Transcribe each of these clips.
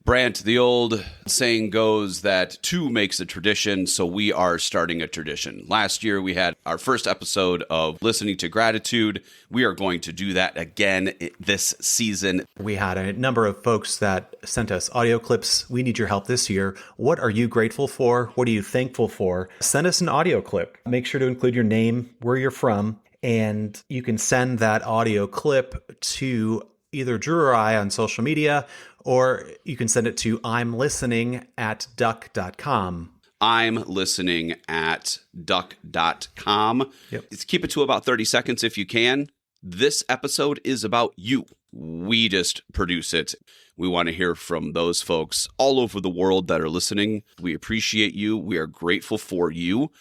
Brandt, the old saying goes that two makes a tradition, so we are starting a tradition. Last year, we had our first episode of Listening to Gratitude. We are going to do that again this season. We had a number of folks that sent us audio clips. We need your help this year. What are you grateful for? What are you thankful for? Send us an audio clip. Make sure to include your name, where you're from, and you can send that audio clip to either Drew or I on social media, or you can send it to imlistening@duck.com. imlistening@duck.com. Yep. Keep it to about 30 seconds if you can. This episode is about you. We just produce it. We want to hear from those folks all over the world that are listening. We appreciate you. We are grateful for you,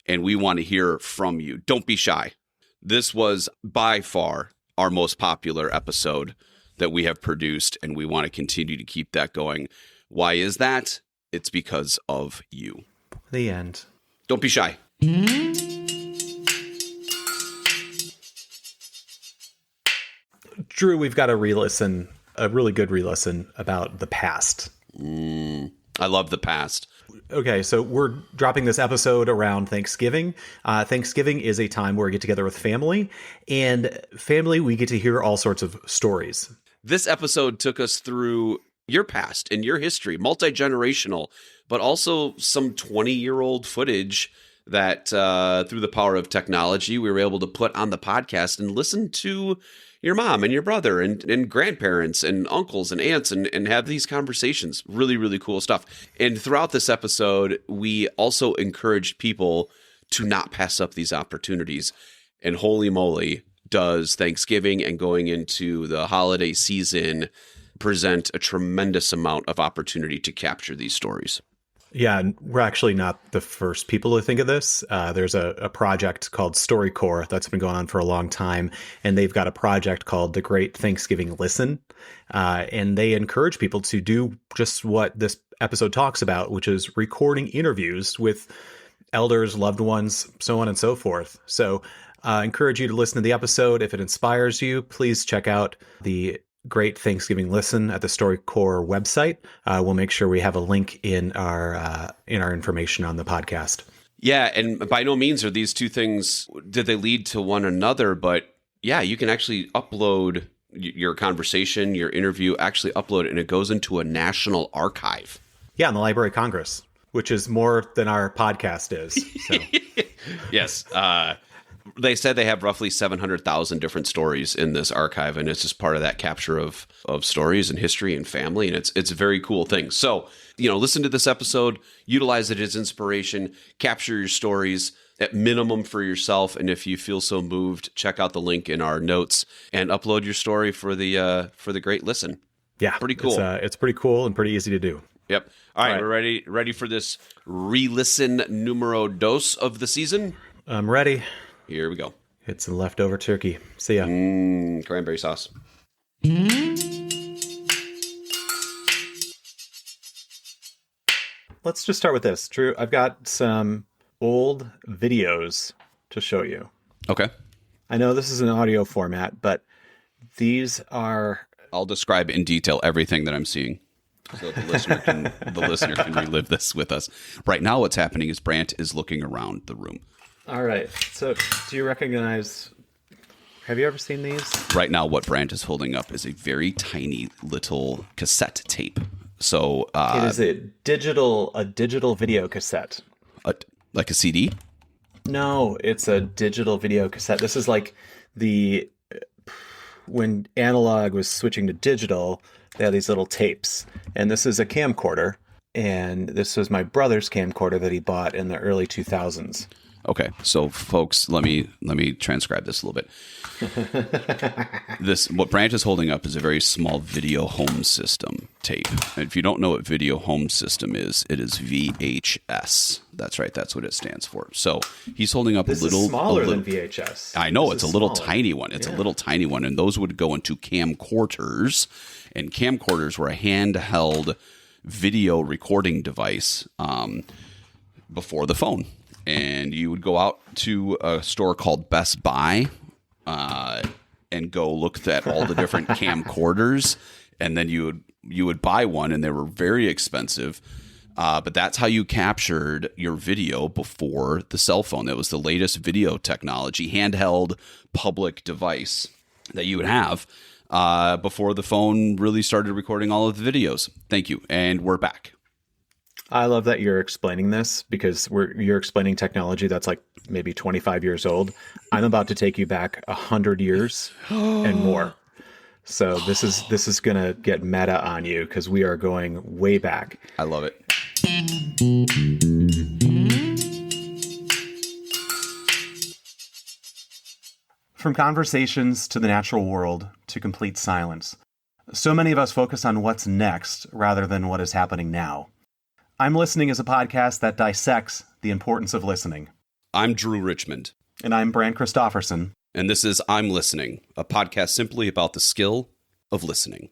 and we want to hear from you. Don't be shy. This was by far our most popular episode that we have produced, and we want to continue to keep that going. Why is that? It's because of you. The end. Don't be shy. Drew, we've got a re-listen, a really good re-listen about the past. I love the past. Okay, so we're dropping this episode around Thanksgiving. Thanksgiving is a time where we get together with family, and family, we get to hear all sorts of stories. This episode took us through your past and your history, multi-generational, but also some 20-year-old footage that through the power of technology, we were able to put on the podcast and listen to your mom and your brother and grandparents and uncles and aunts and have these conversations. Really, really cool stuff. And throughout this episode, we also encouraged people to not pass up these opportunities. And holy moly, does Thanksgiving and going into the holiday season present a tremendous amount of opportunity to capture these stories. Yeah, and we're actually not the first people to think of this. There's a project called StoryCorps that's been going on for a long time, and they've got a project called The Great Thanksgiving Listen, and they encourage people to do just what this episode talks about, which is recording interviews with elders, loved ones, so on and so forth. So I encourage you to listen to the episode. If it inspires you, please check out the Great Thanksgiving Listen at the StoryCorps website. We'll make sure we have a link in our information on the podcast. Yeah, and by no means are these two things, did they lead to one another? But yeah, you can actually upload your conversation, your interview, actually upload it, and it goes into a national archive. Yeah, in the Library of Congress, which is more than our podcast is. So. Yes. They said they have roughly 700,000 different stories in this archive, and it's just part of that capture of stories and history and family, and it's a very cool thing. So, listen to this episode, utilize it as inspiration, capture your stories at minimum for yourself, and if you feel so moved, check out the link in our notes and upload your story for the Great Listen. Yeah, pretty cool. It's pretty cool and pretty easy to do. Yep. All right, we're ready for this re-listen numero dos of the season. I'm ready. Here we go. It's a leftover turkey. See ya. Cranberry sauce. Let's just start with this. Drew, I've got some old videos to show you. Okay. I know this is an audio format, but these are... I'll describe in detail everything that I'm seeing, so the listener can relive this with us. Right now, what's happening is Brandt is looking around the room. All right. So do you recognize... Have you ever seen these? Right now, what Brandt is holding up is a very tiny little cassette tape. So it is a digital video cassette. Like a CD? No, it's a digital video cassette. This is like when analog was switching to digital, they had these little tapes. And this is a camcorder. And this was my brother's camcorder that he bought in the early 2000s. Okay, so folks, let me transcribe this a little bit. What Brandt is holding up is a very small video home system tape. And if you don't know what video home system is, it is VHS. That's right, that's what it stands for. So he's holding up this a little is smaller than VHS. I know, it's a little tiny one. It's a little tiny one, and those would go into camcorders, and camcorders were a handheld video recording device before the phone. And you would go out to a store called Best Buy, and and go look at all the different camcorders, and then you would buy one, and they were very expensive. But that's how you captured your video before the cell phone. That was the latest video technology, handheld public device that you would have before the phone really started recording all of the videos. Thank you. And we're back. I love that you're explaining this because you're explaining technology that's like maybe 25 years old. I'm about to take you back 100 years and more. So this is going to get meta on you because we are going way back. I love it. From conversations to the natural world to complete silence, so many of us focus on what's next rather than what is happening now. I'm Listening is a podcast that dissects the importance of listening. I'm Drew Richmond. And I'm Brandt Christofferson. And this is I'm Listening, a podcast simply about the skill of listening.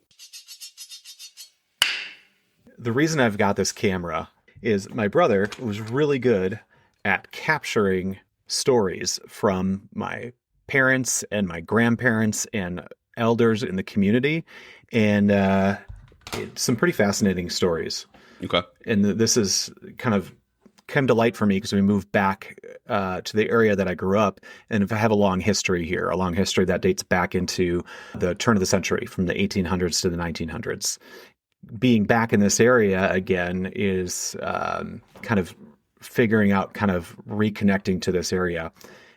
The reason I've got this camera is my brother was really good at capturing stories from my parents and my grandparents and elders in the community, and some pretty fascinating stories. Okay. And this is kind of come to light for me because we moved back to the area that I grew up, and I have a long history here, a long history that dates back into the turn of the century, from the 1800s to the 1900s. Being back in this area again is kind of figuring out, kind of reconnecting to this area.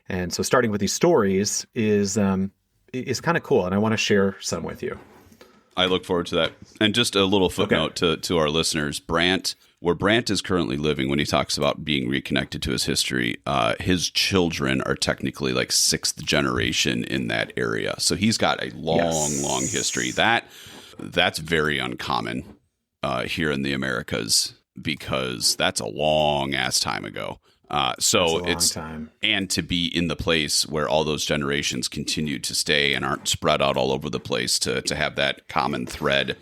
And so starting with these stories is kind of cool, and I want to share some with you. I look forward to that. And just a little footnote to our listeners, Brandt, where Brandt is currently living, when he talks about being reconnected to his history, his children are technically like sixth generation in that area. So he's got a long history. That's very uncommon here in the Americas, because that's a long ass time ago. So it's time. And to be in the place where all those generations continue to stay and aren't spread out all over the place, to have that common thread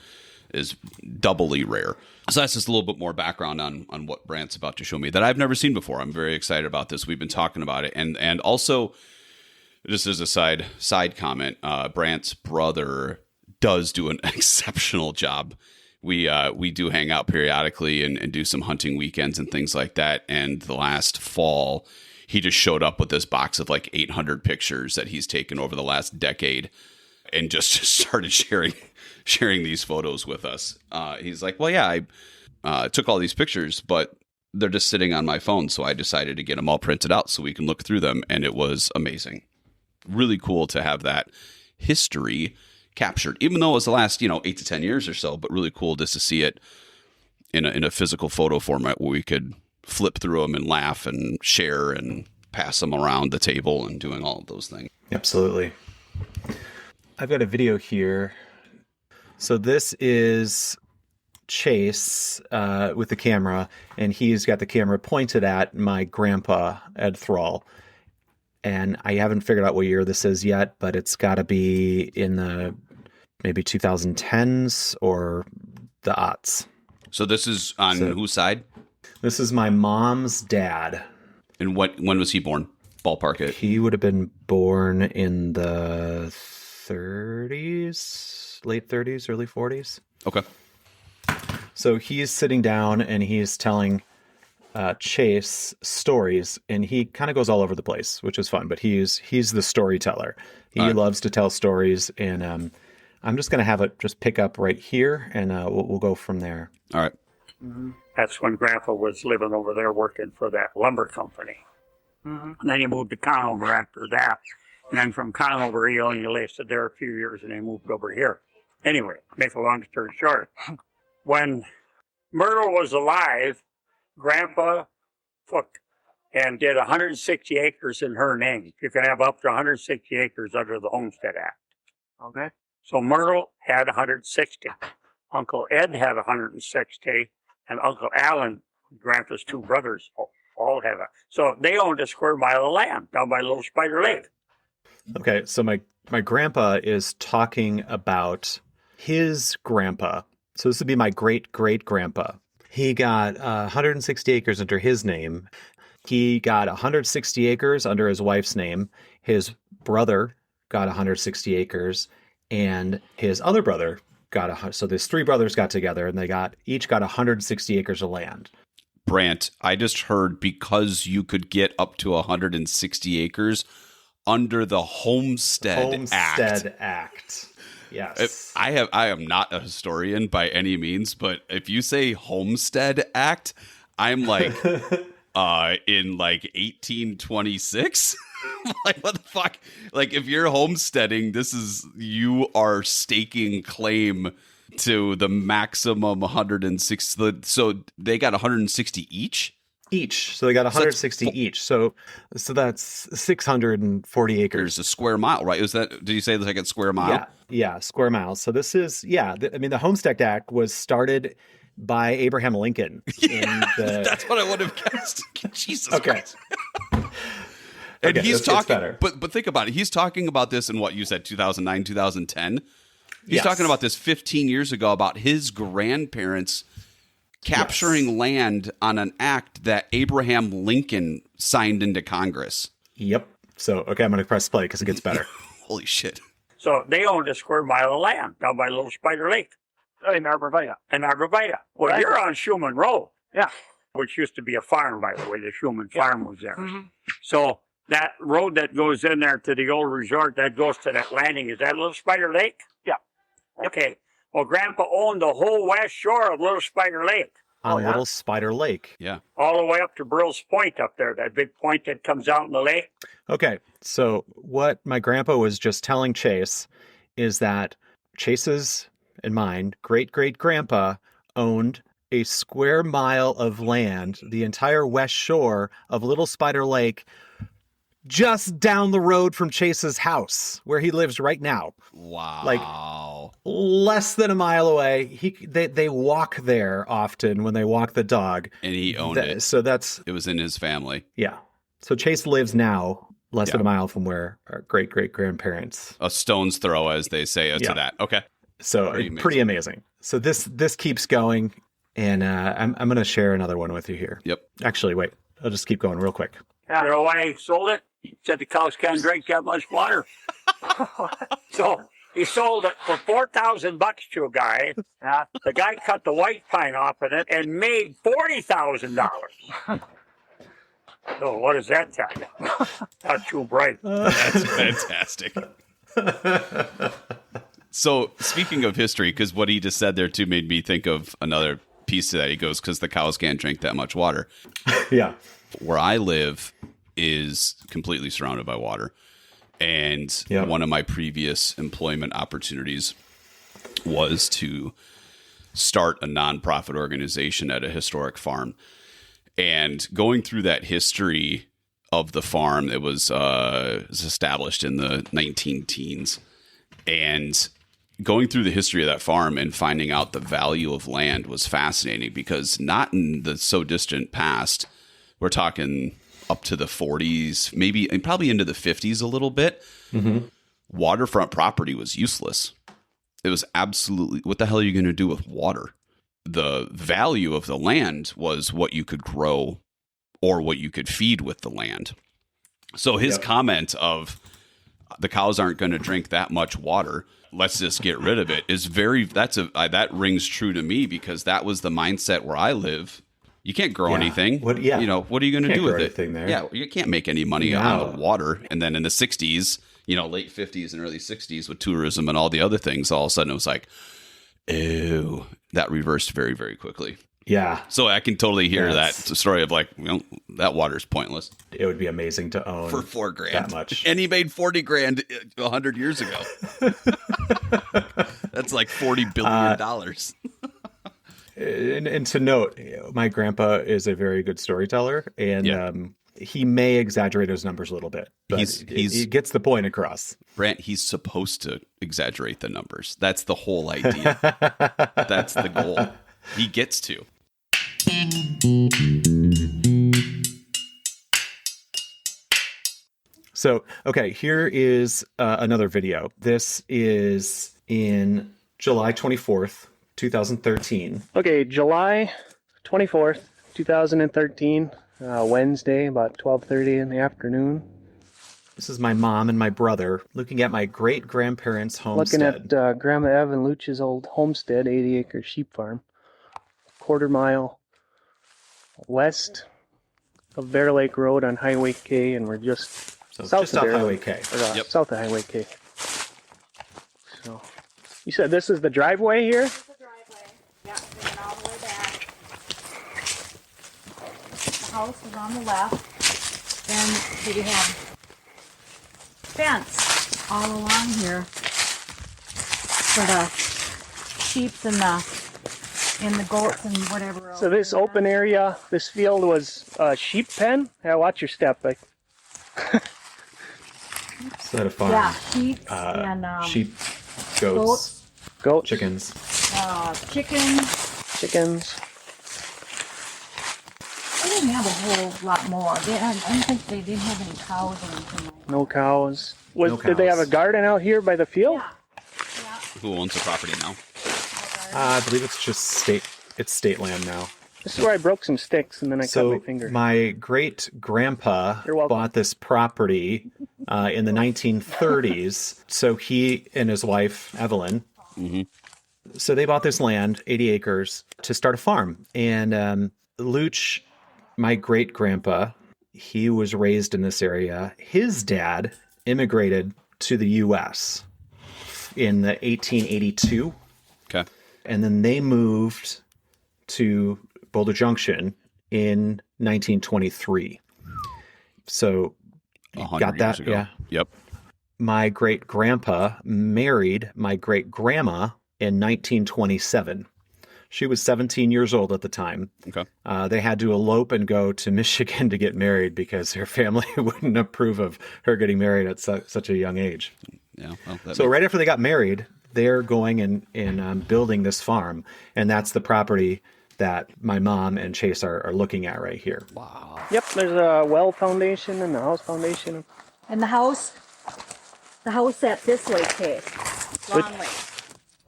is doubly rare. So that's just a little bit more background on what Brandt's about to show me that I've never seen before. I'm very excited about this. We've been talking about it. And also, just as a side comment, Brandt's brother does do an exceptional job. We do hang out periodically and do some hunting weekends and things like that. And the last fall, he just showed up with this box of like 800 pictures that he's taken over the last decade, and just started sharing these photos with us. He's like, well, yeah, I took all these pictures, but they're just sitting on my phone. So I decided to get them all printed out so we can look through them. And it was amazing. Really cool to have that history captured, even though it was the last 8 to 10 years or so, but really cool just to see it in a physical photo format where we could flip through them and laugh and share and pass them around the table and doing all of those things. Absolutely. I've got a video here. So this is Chase with the camera, and he's got the camera pointed at my grandpa, Ed Thrall. And I haven't figured out what year this is yet, but it's got to be in the maybe 2010s or the aughts. So this is on whose side? This is my mom's dad. And when was he born? Ballpark it. He would have been born in the 30s, late 30s, early 40s. Okay. So he's sitting down and he's telling Chase stories, and he kind of goes all over the place, which is fun, but he's the storyteller. He loves to tell stories, and I'm just going to have it just pick up right here, and we'll go from there. All right. Mm-hmm. That's when Grandpa was living over there working for that lumber company. Mm-hmm. And then he moved to Conover after that. And then from Conover, he only lasted there a few years, and he moved over here. Anyway, make a long story short, when Myrtle was alive, Grandpa took and did 160 acres in her name. You can have up to 160 acres under the Homestead Act. Okay? So Myrtle had 160. Uncle Ed had 160. And Uncle Alan, Grandpa's two brothers, all had it. So they owned a square mile of land down by Little Spider Lake. Okay, so my grandpa is talking about his grandpa. So this would be my great-great-grandpa. He got 160 acres under his name. He got 160 acres under his wife's name. His brother got 160 acres, and his other brother so there's 3 brothers got together, and they each got 160 acres of land. Brandt, I just heard because you could get up to 160 acres under the Homestead Act. Yes. I am not a historian by any means, but if you say Homestead Act, I'm like in like 1826. Like, what the fuck? Like, if you're homesteading, you are staking claim to the maximum 160. So they got 160 each? So they got 160 each. So that's 640 acres. A square mile, right? Did you say like a square mile? Yeah, square miles. So this is, the Homestead Act was started by Abraham Lincoln. That's what I would have guessed. Jesus Christ. And okay, he's talking, better. but think about it. He's talking about this in what you said, 2009, 2010. He's talking about this 15 years ago about his grandparents capturing land on an act that Abraham Lincoln signed into Congress. Yep. So, okay, I'm going to press play because it gets better. Holy shit. So they owned a square mile of land down by Little Spider Lake. In Arborvita. Well, Right. you're on Schumann Road. Yeah. Which used to be a farm, by the way. The Schumann farm was there. Mhm. So that road that goes in there to the old resort, that goes to that landing, is that Little Spider Lake? Yeah. Okay. Well, Grandpa owned the whole west shore of Little Spider Lake. On Little Spider Lake. Yeah. All the way up to Brill's Point up there, that big point that comes out in the lake. Okay, so what my grandpa was just telling Chase is that Chase's and mine great-great-grandpa owned a square mile of land, the entire west shore of Little Spider Lake, just down the road from Chase's house, where he lives right now. Wow. Like, less than a mile away. They walk there often when they walk the dog. And he owned it. So it was in his family. Yeah. So Chase lives now less than a mile from where our great-great-grandparents. A stone's throw, as they say, to that. Okay. So pretty amazing. So this keeps going, and I'm going to share another one with you here. Yep. Actually, wait. I'll just keep going real quick. You know why he sold it? He said the cows can't drink that much water. So he sold it for $4,000 to a guy. The guy cut the white pine off of it and made $40,000. So what does that tell you? Not too bright. That's fantastic. So speaking of history, because what he just said there too made me think of another piece to that. He goes, because the cows can't drink that much water. Yeah. Where I live is completely surrounded by water. And one of my previous employment opportunities was to start a nonprofit organization at a historic farm. And going through that history of the farm, it was established in the 19-teens. And going through the history of that farm and finding out the value of land was fascinating, because not in the so distant past, we're talking up to the 40s, maybe, and probably into the 50s a little bit, waterfront property was useless. It was absolutely, what the hell are you going to do with water? The value of the land was what you could grow or what you could feed with the land. So his comment of the cows aren't going to drink that much water, let's just get rid of it, is that rings true to me, because that was the mindset where I live. You can't grow anything. What are you going to do with it? There. Yeah, you can't make any money on the water. And then in the 60s, late 50s and early 60s with tourism and all the other things, all of a sudden it was like, ew, that reversed very, very quickly. Yeah. So I can totally hear that story of like, that water's pointless. It would be amazing to own for $4,000 that much. And he made $40,000 100 years ago. That's like $40 billion. And to note, my grandpa is a very good storyteller, and he may exaggerate his numbers a little bit, but he gets the point across. Brandt, he's supposed to exaggerate the numbers. That's the whole idea. That's the goal. He gets to. So, okay, here is another video. This is in July 24th, 2013. Okay, July 24th, 2013, Wednesday, about 12:30 in the afternoon. This is my mom and my brother looking at my great-grandparents' homestead. Looking at Grandma Evan Luch's old homestead, 80-acre sheep farm. Quarter mile west of Bear Lake Road on Highway K, and we're just south just of off Bear Highway Lake, K. or, Yep. south of Highway K. So, you said this is the driveway here? This is the driveway. Yeah, going all the way back. The house is on the left. Then you have fence all along here for the sheep and the goats and whatever else. So this open area, this field was a sheep pen? Yeah, watch your step. Is that a farm? Yeah, sheep and sheep, goats, Goats, chickens. chickens. They didn't have a whole lot more. I don't think they didn't have any cows or anything like that. no cows. No Did they have a cows. garden out here by the field? Yeah. Who owns the property now? I believe it's just state land now. This is where I broke some sticks and then I cut my finger. My great-grandpa You're welcome. bought this property in the 1930s. So he and his wife, Evelyn, so they bought this land, 80 acres, to start a farm. And Luch, my great-grandpa, he was raised in this area. His dad immigrated to the U.S. in the 1882. Okay. And then they moved to Boulder Junction in 1923. So 100 got that? years ago. Yeah. Yep. My great grandpa married my great grandma in 1927. She was 17 years old at the time. Okay. They had to elope and go to Michigan to get married because her family wouldn't approve of her getting married at such a young age. Yeah. Well, So right after they got married, they're going and building this farm, and that's the property that my mom and Chase are looking at right here. wow. Yep, there's a well foundation and the house foundation. And the house set this way, Kate. Long way.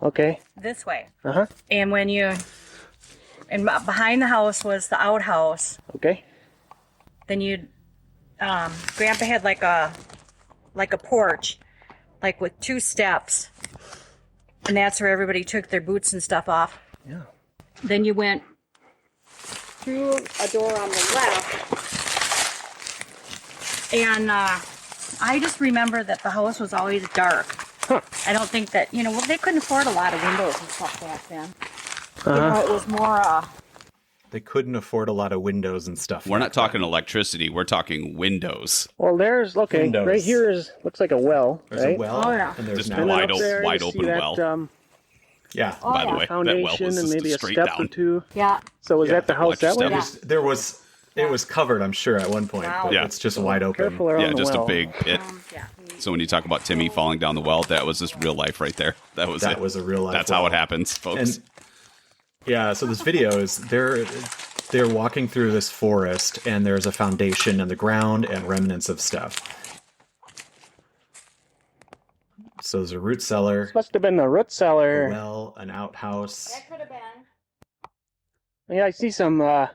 Okay. This way. Uh-huh. And behind the house was the outhouse. Okay. Then Grandpa had like a porch, like with 2 steps. And that's where everybody took their boots and stuff off. Yeah. Then you went through a door on the left. And I just remember that the house was always dark. Huh. I don't think that, they couldn't afford a lot of windows and stuff back then. It was more, They couldn't afford a lot of windows and stuff. We're not talking electricity. We're talking windows. Well, Windows. right here looks like a well, There's right? a well, Oh, yeah. and there's Just now And then wide up there, wide you see open that, well. yeah. By the yeah. way, that well foundation was and just maybe a straight step down. or two. yeah. So was Yeah, that the house that way? electric Yeah. It was covered, I'm sure, at one point, Wow. but Yeah. it's just wide open. Careful around Yeah, the just well. a big pit. Yeah. So when you talk about Timmy falling down the well, that was just real life right there. That was That it. was a real life. That's well. how it happens, folks. And yeah, so this video is they're walking through this forest, and there's a foundation in the ground and remnants of stuff. So there's a root cellar, This must have been the root a cellar. well, an outhouse. That could have been. Yeah, I see some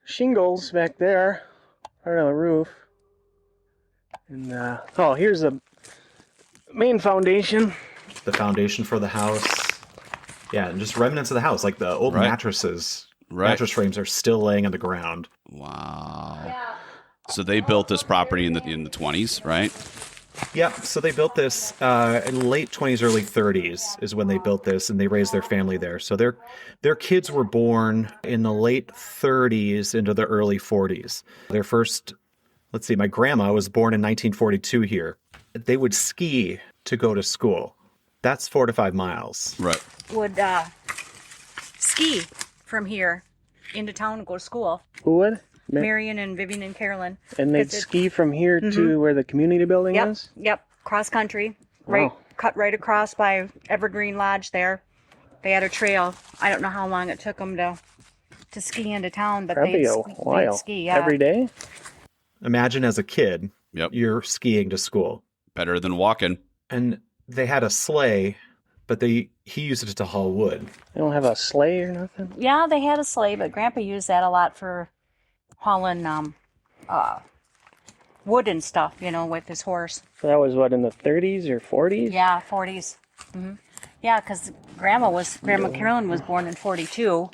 shingles back there, part of the roof. And here's the main foundation. The foundation for the house. Yeah, and just remnants of the house, like the old Right. mattresses. Right. Mattress frames are still laying on the ground. Wow. Yeah. So they built this property in the 20s, right? Yep. So they built this in late 20s, early 30s is when they built this, and they raised their family there. So their kids were born in the late 30s into the early 40s. Their first, let's see, my grandma was born in 1942 here. They would ski to go to school. That's 4 to 5 miles. Right. Would ski from here into town and go to school. Who would? Marion and Vivian and Carolyn. And they'd 'Cause it- ski from here to where the community building Yep, is? yep. Cross country, right, Wow. cut right across by Evergreen Lodge there. They had a trail. I don't know how long it took them to ski into town, but That'd be a they'd while. ski. Yeah. Every day? Imagine as a kid, Yep. you're skiing to school. Better than walking. And they had a sleigh, but he used it to haul wood. They don't have a sleigh or nothing? Yeah, they had a sleigh, but Grandpa used that a lot for hauling wood and stuff, with his horse. So that was what, in the 30s or 40s? Yeah, 40s. Yeah, because Grandma Carolyn was born in 42,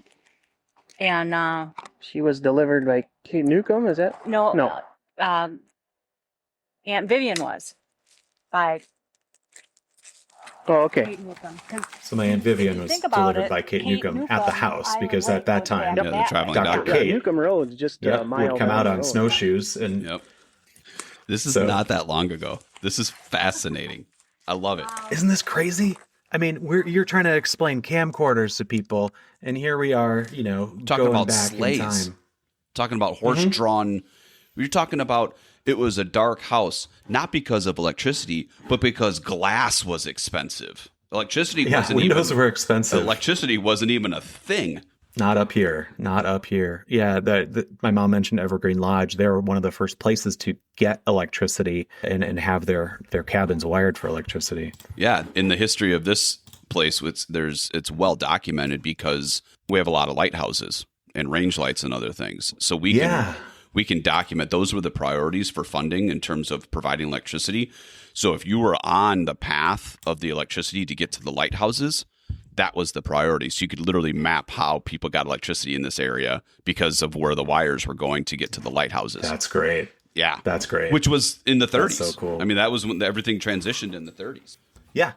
and She was delivered by Kate Newcomb, is that? no, Aunt Vivian was by Oh, okay. Kate Newcomb. 'Cause So my Aunt Vivian was think about delivered it, by Kate Kate Newcomb at the Newcomb, house, Island because Lake at that was time, back Yeah, the that traveling way. doctor. Yeah, Kate. Newcomb Road's just a mile would come down out the on road. snowshoes and Yep. This is So- not that long ago. This is fascinating. I love it. isn't this crazy? I mean, you're trying to explain camcorders to people, and here we are, Talking going about back sleighs. in time. Talking about horse-drawn. You're talking about it was a dark house, not because of electricity, but because glass was expensive. Electricity Yeah, wasn't windows even were expensive. electricity wasn't even a thing. Not up here. Not up here. Yeah, my mom mentioned Evergreen Lodge. They were one of the first places to get electricity and have their cabins wired for electricity. Yeah, in the history of this place, it's well documented because we have a lot of lighthouses and range lights and other things. So we can document those were the priorities for funding in terms of providing electricity. So if you were on the path of the electricity to get to the lighthouses, that was the priority. So you could literally map how people got electricity in this area because of where the wires were going to get to the lighthouses. That's great. Yeah. That's great. Which was in the 30s. That's so cool. I mean, that was when everything transitioned in the 30s. Yeah.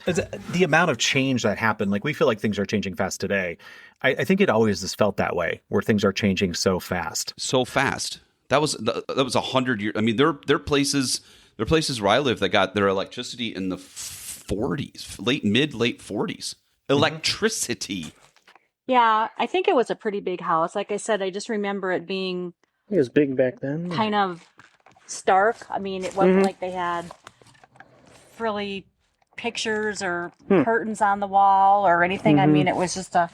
The amount of change that happened, like we feel like things are changing fast today. I think it always has felt that way, where things are changing so fast. So fast. That was 100 years. I mean, there are places where I live that got their electricity in the 40s, late 40s. Electricity. Yeah, I think it was a pretty big house. Like I said, I just remember it being It was big back then. kind of stark. I mean, it wasn't like they had frilly pictures or curtains on the wall or anything. I mean, it was just a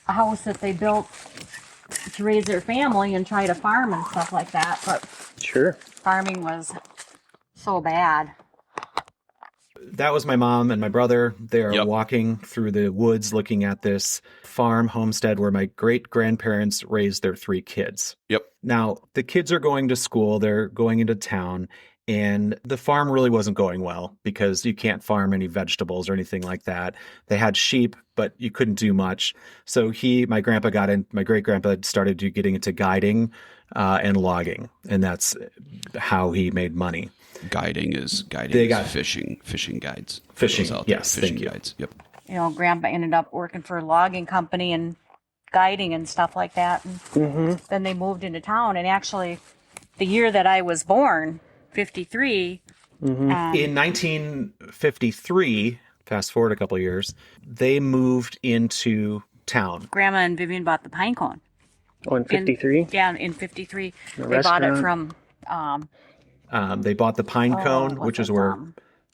house that they built to raise their family and try to farm and stuff like that. But Sure. farming was so bad. That was my mom and my brother. They're Yep. walking through the woods looking at this farm homestead where my great-grandparents raised their 3 kids. Yep. Now, the kids are going to school, they're going into town, and the farm really wasn't going well because you can't farm any vegetables or anything like that. They had sheep, but you couldn't do much. So my great-grandpa started getting into guiding and logging, and that's how he made money. Guiding is fishing guides. Fishing, Those out there, yes, fishing thank you. guides. Yep. Grandpa ended up working for a logging company and guiding and stuff like that. And then they moved into town. And actually, the year that I was born, 53, In 1953, fast forward a couple of years, they moved into town. Grandma and Vivian bought the pine cone. Oh, in 53? Yeah, in 53. The They bought it restaurant? from, They bought the Pine Cone, what's which is it, where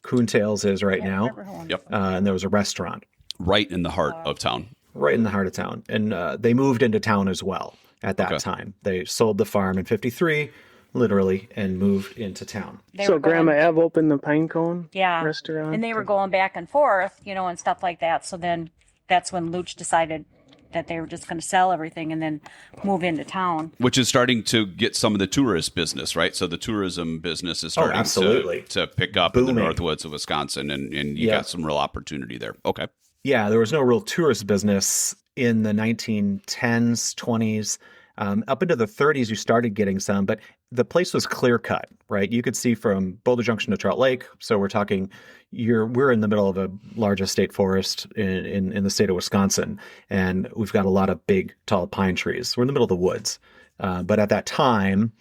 Coontails is right now. Yep. And there was a restaurant Right in the heart of town. right in the heart of town. And they moved into town as well at that Okay. time. They sold the farm in 53, literally, and moved into town. They So were going- Grandma Ev opened the Pine Cone Yeah. restaurant? And they were going back and forth, and stuff like that. So then that's when Luch decided that they were just going to sell everything and then move into town. Which is starting to get some of the tourist business, right? So the tourism business is starting absolutely. to pick up in Booming. the Northwoods of Wisconsin, and you Yeah. got some real opportunity there. Okay. Yeah, there was no real tourist business in the 1910s, 20s. Up into the 30s, you started getting some, but the place was clear cut, right? You could see from Boulder Junction to Trout Lake. So we're talking, we're in the middle of a large state forest in the state of Wisconsin, and we've got a lot of big, tall pine trees. We're in the middle of the woods. But at that time,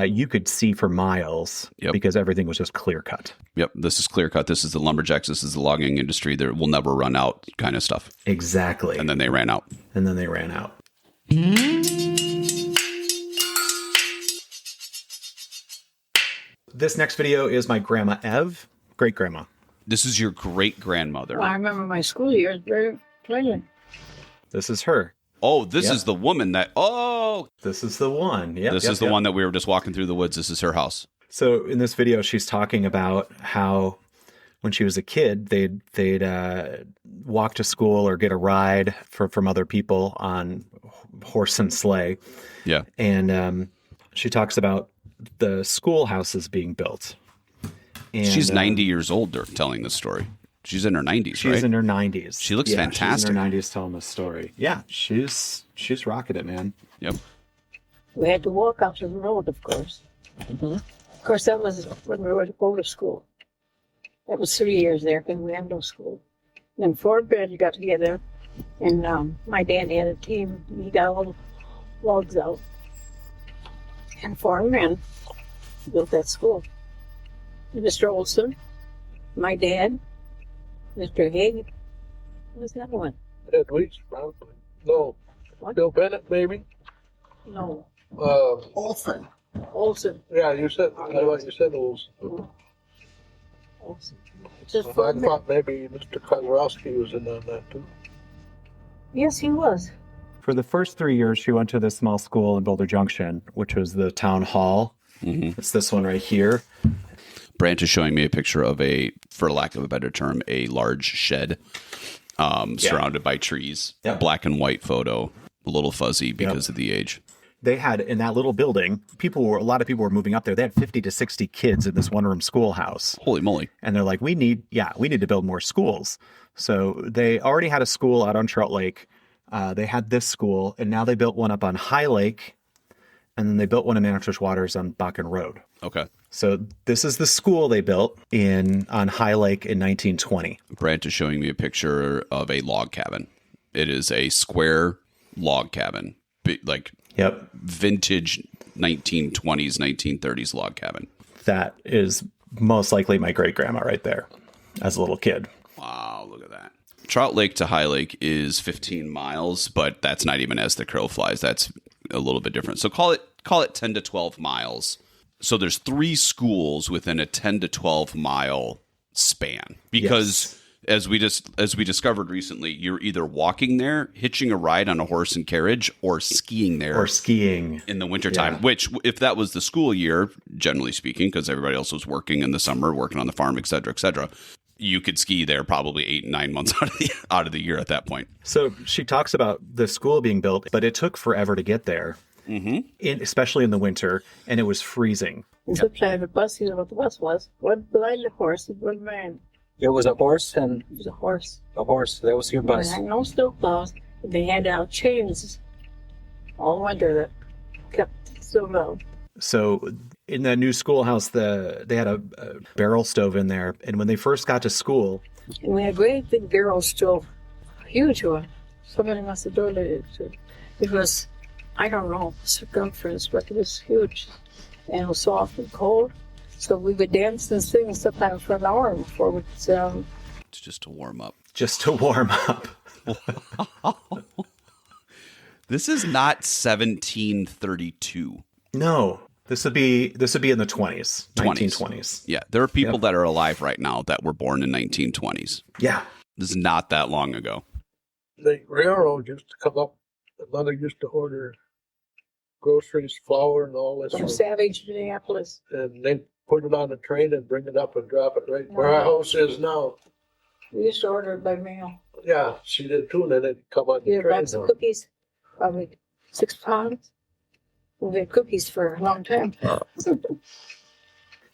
you could see for miles Yep. because everything was just clear cut. Yep. This is clear cut. This is the lumberjacks. This is the logging industry. There will never run out kind of stuff. Exactly. And then they ran out. This next video is my grandma Ev, great grandma. This is your great grandmother. Well, I remember my school years very clearly. This is her. Oh, this Yep. is the woman that. Oh, This is the one. Yep, this yep, is the yep. one that we were just walking through the woods. This is her house. So in this video, she's talking about how when she was a kid, they'd walk to school or get a ride from other people on horse and sleigh. Yeah. And she talks about the schoolhouse is being built. And, She's 90 years old telling this story. She's in her 90s, right? She's in her 90s. She looks fantastic. She's in her 90s telling this story. Yeah, she's rocking it, man. Yep. We had to walk out to the road, of course. Mm-hmm. Of course, that was when we were to go to school. That was 3 years there because we had no school. Then Fort Brandt got together, and my dad had a team. He got all the logs out. And 4 men built that school. Mr. Olson, my dad, Mr. Haig, what was the other one? At least, probably. No. What? Bill Bennett, maybe? No, Olson. Olson. Yeah, you said, I thought you said Olson. Olson. Just I 4 men. thought maybe Mr. Kozrowski was in on that too. Yes, he was. For the first 3 years, she went to this small school in Boulder Junction, which was the town hall. Mm-hmm. It's this one right here. Brandt is showing me a picture of for lack of a better term, a large shed surrounded by trees. Yep. A black and white photo, a little fuzzy because of the age. They had, in that little building, a lot of people were moving up there. They had 50 to 60 kids in this one-room schoolhouse. Holy moly. And they're like, we need to build more schools. So they already had a school out on Trout Lake. They had this school, and now they built one up on High Lake, and then they built one in Manitowoc Waters on Bakken Road. Okay. So this is the school they built on High Lake in 1920. Brandt is showing me a picture of a log cabin. It is a square log cabin, Yep. vintage 1920s, 1930s log cabin. That is most likely my great-grandma right there as a little kid. Wow, look at that. Trout Lake to High Lake is 15 miles, but that's not even as the crow flies. That's a little bit different. So call it 10 to 12 miles. So there's 3 schools within a 10 to 12 mile span because as we discovered recently, you're either walking there, hitching a ride on a horse and carriage, or skiing there. Or skiing. In the wintertime, which if that was the school year, generally speaking, because everybody else was working in the summer, working on the farm, et cetera, you could ski there probably 8 and 9 months out of the year at that point. So she talks about the school being built, but it took forever to get there, especially in the winter, and it was freezing. It's a private bus. You know what the bus was? One blind horse and one man. It was a horse and It was a horse. a horse. That was your bus. They had no snowplows. They had out chains all winter that kept so low. So in that new schoolhouse, they had a barrel stove in there, and when they first got to school, And we had a great big barrel stove, huge one. Somebody must have donated it to. It was, I don't know, circumference, but it was huge. And it was soft and cold. So we would dance and sing sometimes for an hour before we'd sit down. It's just to warm up. just to warm up. This is not 1732. No, this would be in the 20s, 1920s. Yeah, there are people that are alive right now that were born in 1920s. Yeah. This is not that long ago. The railroad used to come up. Mother used to order groceries, flour, and all this. From Savage, Minneapolis. And they put it on a train and bring it up and drop it right where our house is now. We used to order it by mail. Yeah, she did too, and then it'd come on We the had train. lots of cookies, probably 6 pounds. We had cookies for a long time.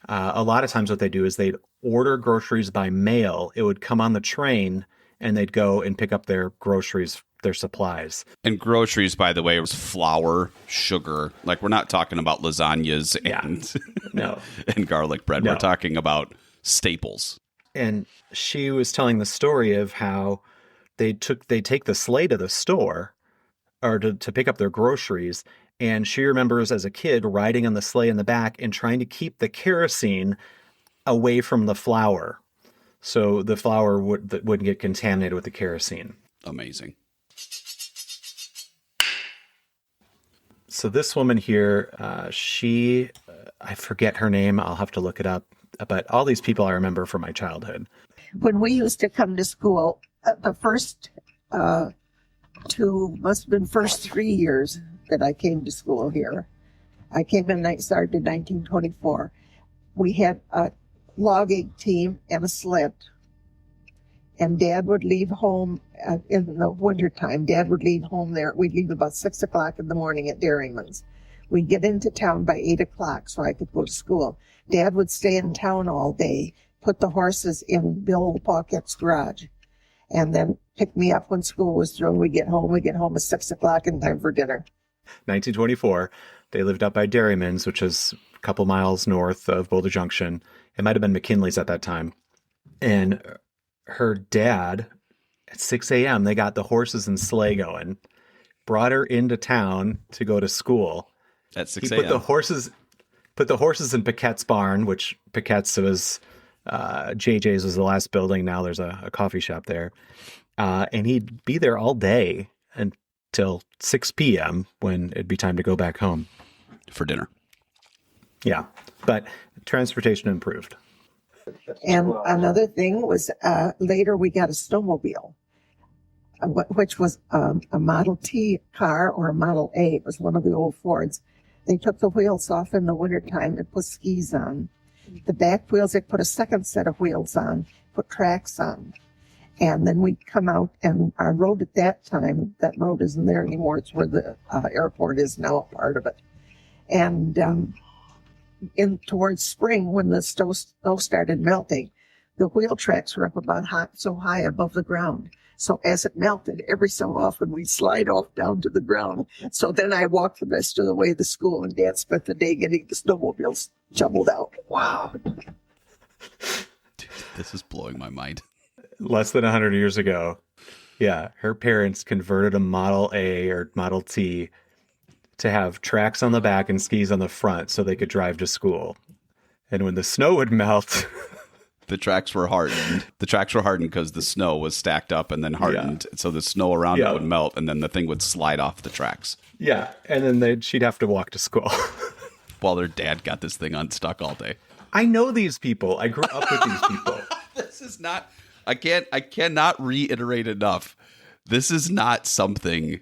A lot of times what they do is they'd order groceries by mail. It would come on the train, and they'd go and pick up their groceries, their supplies. And groceries, by the way, was flour, sugar. Like, we're not talking about lasagnas and No. and garlic bread. No. We're talking about staples. And she was telling the story of how they take the sleigh to the store or to pick up their groceries. And she remembers as a kid riding on the sleigh in the back and trying to keep the kerosene away from the flour. So the flour wouldn't get contaminated with the kerosene. Amazing. So this woman here, I forget her name. I'll have to look it up. But all these people I remember from my childhood. When we used to come to school, the first must have been first 3 years that I came to school here. I came in, I started in 1924. We had a logging team and a sled. And Dad would leave home in the wintertime. Dad would leave home there. We'd leave about 6 o'clock in the morning at Dairyman's. We'd get into town by 8 o'clock so I could go to school. Dad would stay in town all day, put the horses in Bill Paukett's garage, and then pick me up when school was through. We get home at 6 o'clock in time for dinner. 1924, they lived up by Dairyman's, which is a couple miles north of Boulder Junction. It might have been McKinley's at that time. And her dad, at 6 a.m., they got the horses and sleigh going, brought her into town to go to school. At 6 He a.m. put the horses in Paquette's barn, which Paquette's was, JJ's was the last building. Now there's a coffee shop there. And he'd be there all day until 6 p.m. when it'd be time to go back home. For dinner. Yeah, but transportation improved. And another thing was later we got a snowmobile, which was a Model T car or a Model A. It was one of the old Fords. They took the wheels off in the wintertime and put skis on. The back wheels, they put a second set of wheels on, put tracks on. And then we'd come out, and our road at that time, that road isn't there anymore. It's where the airport is now, a part of it. And in towards spring, when the snow started melting, the wheel tracks were up about so high above the ground. So as it melted, every so often we'd slide off down to the ground. So then I walked the rest of the way to school, and Dad spent the day getting the snowmobiles shoveled out. Wow. Dude, this is blowing my mind. Less than 100 years ago. Yeah, her parents converted a Model A or Model T to have tracks on the back and skis on the front so they could drive to school. And when the snow would melt... The tracks were hardened. The tracks were hardened because the snow was stacked up and then hardened. Yeah. So the snow around it would melt, and then the thing would slide off the tracks. Yeah, and then she'd have to walk to school. While their dad got this thing unstuck all day. I know these people. I grew up with these people. This is not... I cannot reiterate enough. This is not something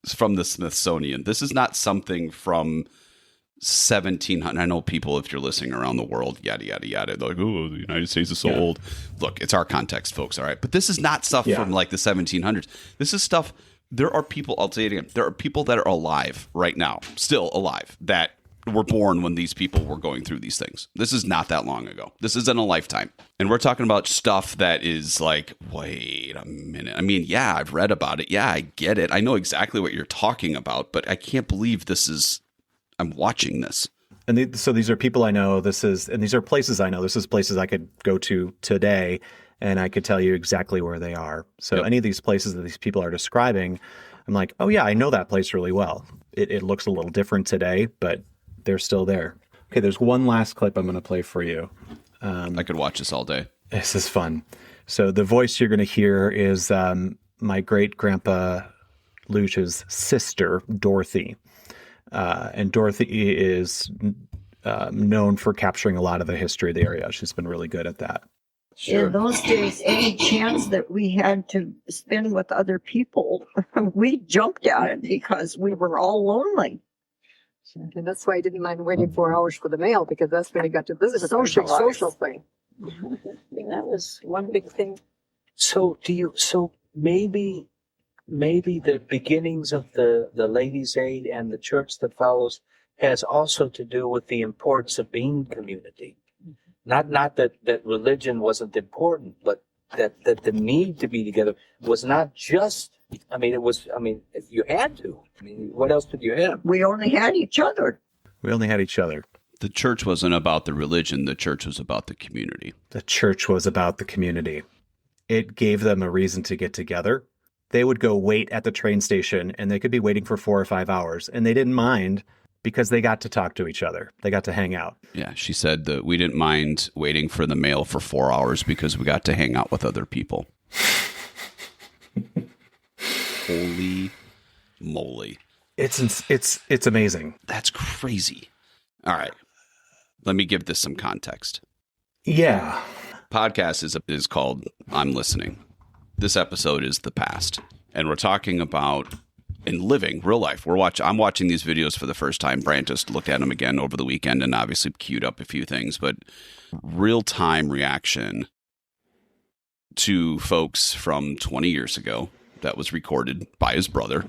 from the Smithsonian. This is not something from 1700. I know people, if you're listening around the world, yada, yada, yada, they're like, oh, the United States is so old. Look, it's our context, folks, all right? But this is not stuff from like the 1700s. This is stuff, there are people, I'll say it again, there are people that are alive right now, still alive, that were born when these people were going through these things. This is not that long ago. This isn't a lifetime. And we're talking about stuff that is like, wait a minute. I mean, yeah, I've read about it. Yeah, I get it. I know exactly what you're talking about, but I can't believe I'm watching this. And so these are people I know. And these are places I know. This is places I could go to today, and I could tell you exactly where they are. So any of these places that these people are describing, I'm like, oh yeah, I know that place really well. It looks a little different today, but they're still there. Okay, there's one last clip I'm going to play for you. I could watch this all day. This is fun. So the voice you're going to hear is my great-grandpa Luch's sister, Dorothy. And Dorothy is known for capturing a lot of the history of the area. She's been really good at that. Sure. In those days, any chance that we had to spend with other people, we jumped at it because we were all lonely. And that's why I didn't mind waiting 4 hours for the mail, because that's when I got to visit the social thing. That was one big thing. So maybe the beginnings of the Ladies' Aid and the church that follows has also to do with the importance of being community. Not that religion wasn't important, but that the need to be together was not just, you had to. What else did you have? We only had each other. The church wasn't about the religion. The church was about the community. The church was about the community. It gave them a reason to get together. They would go wait at the train station, and they could be waiting for 4 or 5 hours, and they didn't mind because they got to talk to each other. They got to hang out. Yeah, she said that we didn't mind waiting for the mail for 4 hours because we got to hang out with other people. Holy moly. It's amazing. That's crazy. All right. Let me give this some context. Yeah. Podcast is called I'm Listening. This episode is the past. And we're talking about in living real life. I'm watching these videos for the first time. Brandt just looked at them again over the weekend and obviously queued up a few things, but real-time reaction to folks from 20 years ago that was recorded by his brother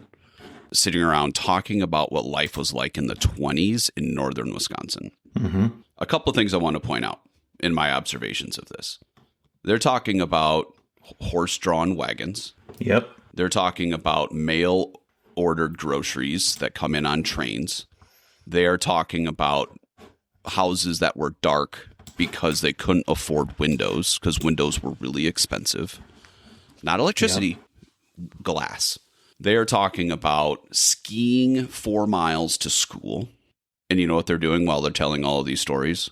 sitting around talking about what life was like in the 20s in northern Wisconsin. Mm-hmm. A couple of things I want to point out in my observations of this. They're talking about horse-drawn wagons. Yep. They're talking about mail-ordered groceries that come in on trains. They are talking about houses that were dark because they couldn't afford windows, because windows were really expensive. Not electricity, glass. They are talking about skiing 4 miles to school. And you know what they're doing while they're telling all of these stories?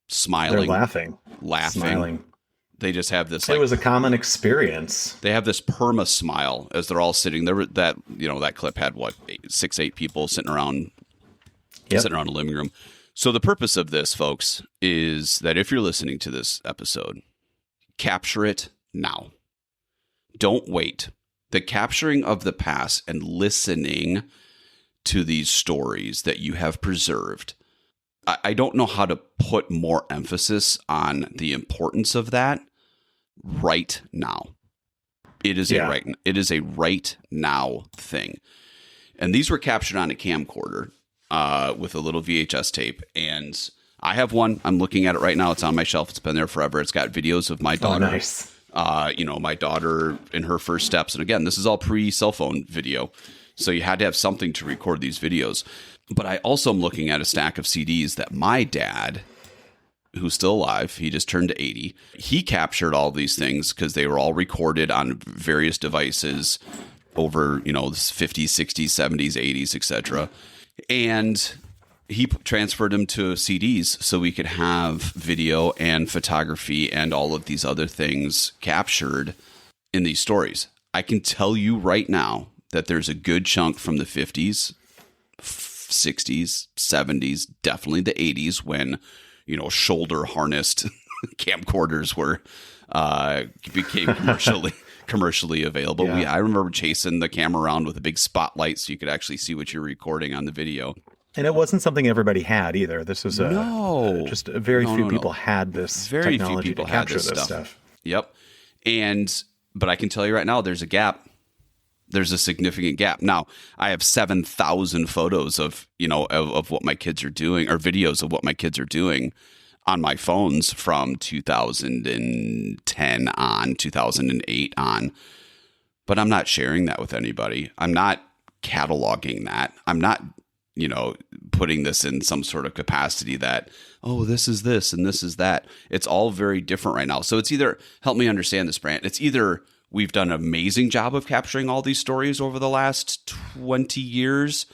Smiling. They're laughing. Smiling. They just have this. It was a common experience. They have this perma smile as they're all sitting there. That clip had 6-8 people sitting around a living room. So the purpose of this, folks, is that if you're listening to this episode, capture it now. Don't wait. The capturing of the past and listening to these stories that you have preserved. I don't know how to put more emphasis on the importance of that right now. It is a right now thing. And these were captured on a camcorder with a little VHS tape. And I have one. I'm looking at it right now. It's on my shelf. It's been there forever. It's got videos of my daughter. Oh, nice. My daughter in her first steps. And again, this is all pre-cell phone video. So you had to have something to record these videos. But I also am looking at a stack of CDs that my dad, who's still alive, he just turned 80. He captured all these things because they were all recorded on various devices over, the 50s, 60s, 70s, 80s, etc. And he transferred them to CDs so we could have video and photography and all of these other things captured in these stories. I can tell you right now that there's a good chunk from the 50s, 60s, 70s, definitely the 80s when, shoulder harnessed camcorders became commercially available. Yeah. I remember chasing the camera around with a big spotlight so you could actually see what you're recording on the video. And it wasn't something everybody had either. This was just very few people had this very technology few people to capture had this this stuff. Yep. But I can tell you right now, there's a gap. There's a significant gap. Now, I have 7,000 photos of what my kids are doing, or videos of what my kids are doing on my phones from 2010 on, 2008 on. But I'm not sharing that with anybody. I'm not cataloging that. I'm not, putting this in some sort of capacity that, this is this and this is that. It's all very different right now. So it's either, help me understand this, Brandt. It's either we've done an amazing job of capturing all these stories over the last 20 years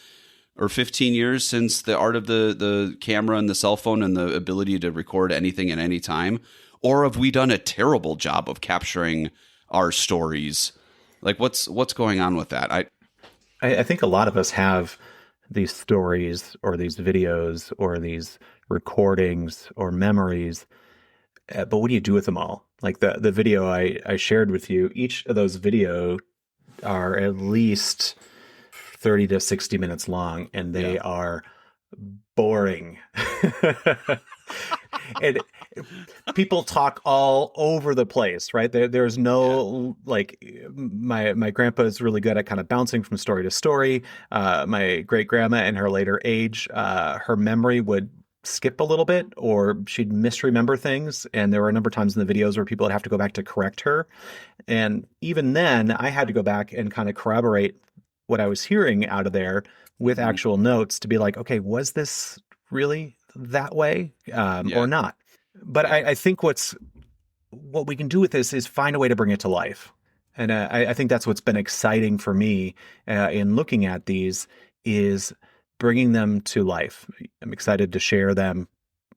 or 15 years since the art of the camera and the cell phone and the ability to record anything at any time, or have we done a terrible job of capturing our stories? Like what's going on with that? I think a lot of us have these stories or these videos or these recordings or memories, but what do you do with them all? Like the video I shared with you, each of those videos are at least 30 to 60 minutes long, and they are boring. And people talk all over the place, right? There's no my grandpa is really good at kind of bouncing from story to story. My great grandma in her later age, her memory would skip a little bit, or she'd misremember things. And there were a number of times in the videos where people would have to go back to correct her. And even then I had to go back and kind of corroborate what I was hearing out of there with actual notes to be like, okay, was this really that way or not? But I think what we can do with this is find a way to bring it to life. And I think that's what's been exciting for me in looking at these is bringing them to life. I'm excited to share them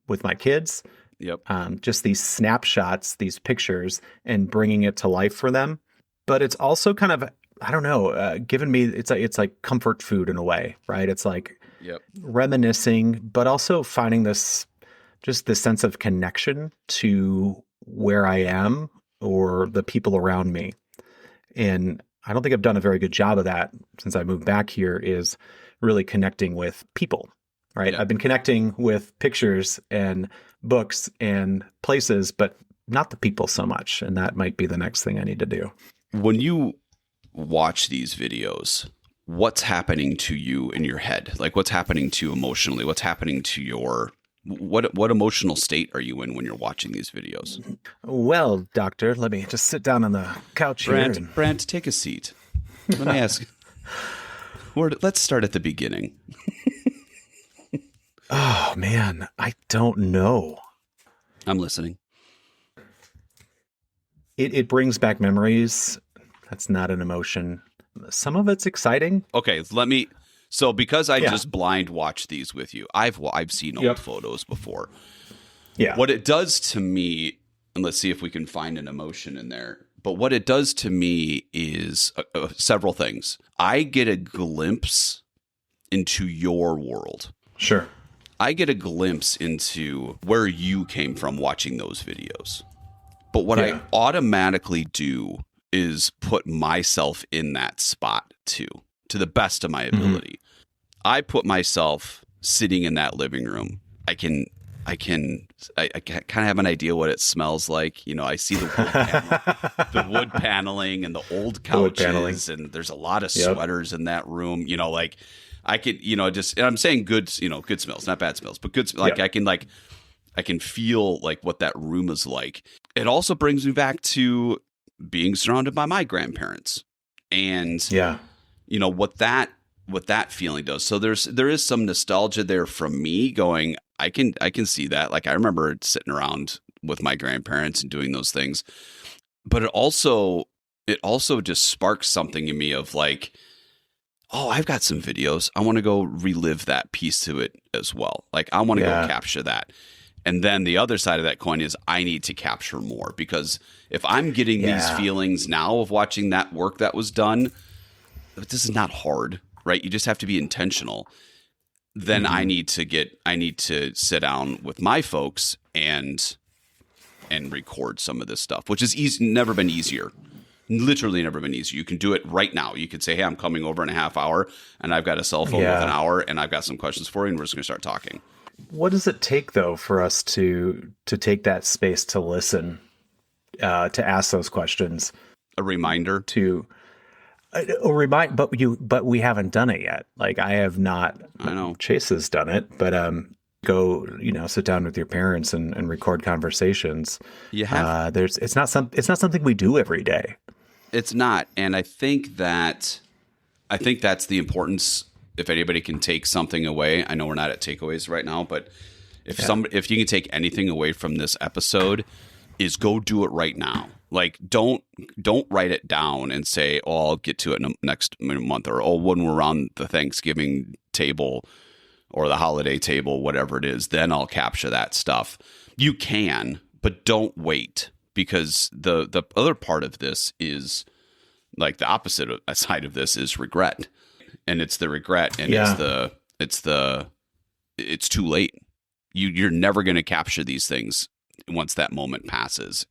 with my kids. Yep. Just these snapshots, these pictures, and bringing it to life for them. But it's also kind of, I don't know, given me, it's like comfort food in a way, right? It's like reminiscing, but also finding this sense of connection to where I am or the people around me. And I don't think I've done a very good job of that since I moved back here, is really connecting with people, right? I've been connecting with pictures and books and places, but not the people so much. And that might be the next thing I need to do. When you watch these videos, what's happening to you in your head? Like, what's happening to you emotionally? What's happening to your what emotional state are you in when you're watching these videos? Well, doctor, let me just sit down on the couch here. Brandt, take a seat. Let me ask. Let's start at the beginning. Oh man, I don't know. I'm listening. It brings back memories. That's not an emotion. Some of it's exciting. Okay, so because I just blind watched these with you, I've seen old photos before. Yeah. What it does to me, and let's see if we can find an emotion in there. But what it does to me is several things. I get a glimpse into your world. Sure. I get a glimpse into where you came from watching those videos. But what I automatically do is put myself in that spot too, to the best of my ability. I put myself sitting in that living room. I kind of have an idea what it smells like. You know, I see the wood paneling and the old couches, and there's a lot of sweaters in that room. You know, like I could, you know, just, and I'm saying good smells, not bad smells, but good. Like I can feel like what that room is like. It also brings me back to being surrounded by my grandparents, and you know what that feeling does. So there is some nostalgia there from me going, I can see that. Like I remember sitting around with my grandparents and doing those things, but it also just sparks something in me of like, oh, I've got some videos. I want to go relive that piece to it as well. Like I want to go capture that. And then the other side of that coin is I need to capture more, because if I'm getting these feelings now of watching that work that was done, this is not hard, right? You just have to be intentional. Then I need to sit down with my folks and record some of this stuff, which is never been easier. Literally never been easier. You can do it right now. You could say, hey, I'm coming over in a half hour and I've got a cell phone with an hour and I've got some questions for you and we're just going to start talking. What does it take though for us to take that space to listen, to ask those questions? A reminder to but we haven't done it yet. Like I have not. I know Chase has done it, but go, sit down with your parents and record conversations. You have. It's not something we do every day. It's not, and I think that's the importance. If anybody can take something away, I know we're not at takeaways right now, but if you can take anything away from this episode, is go do it right now. Like don't write it down and say, oh, I'll get to it next month, or oh, when we're on the Thanksgiving table or the holiday table, whatever it is, then I'll capture that stuff. You can, but don't wait, because the other part of this is like the opposite side of this is regret. And it's the regret, and it's too late. You're never going to capture these things once that moment passes.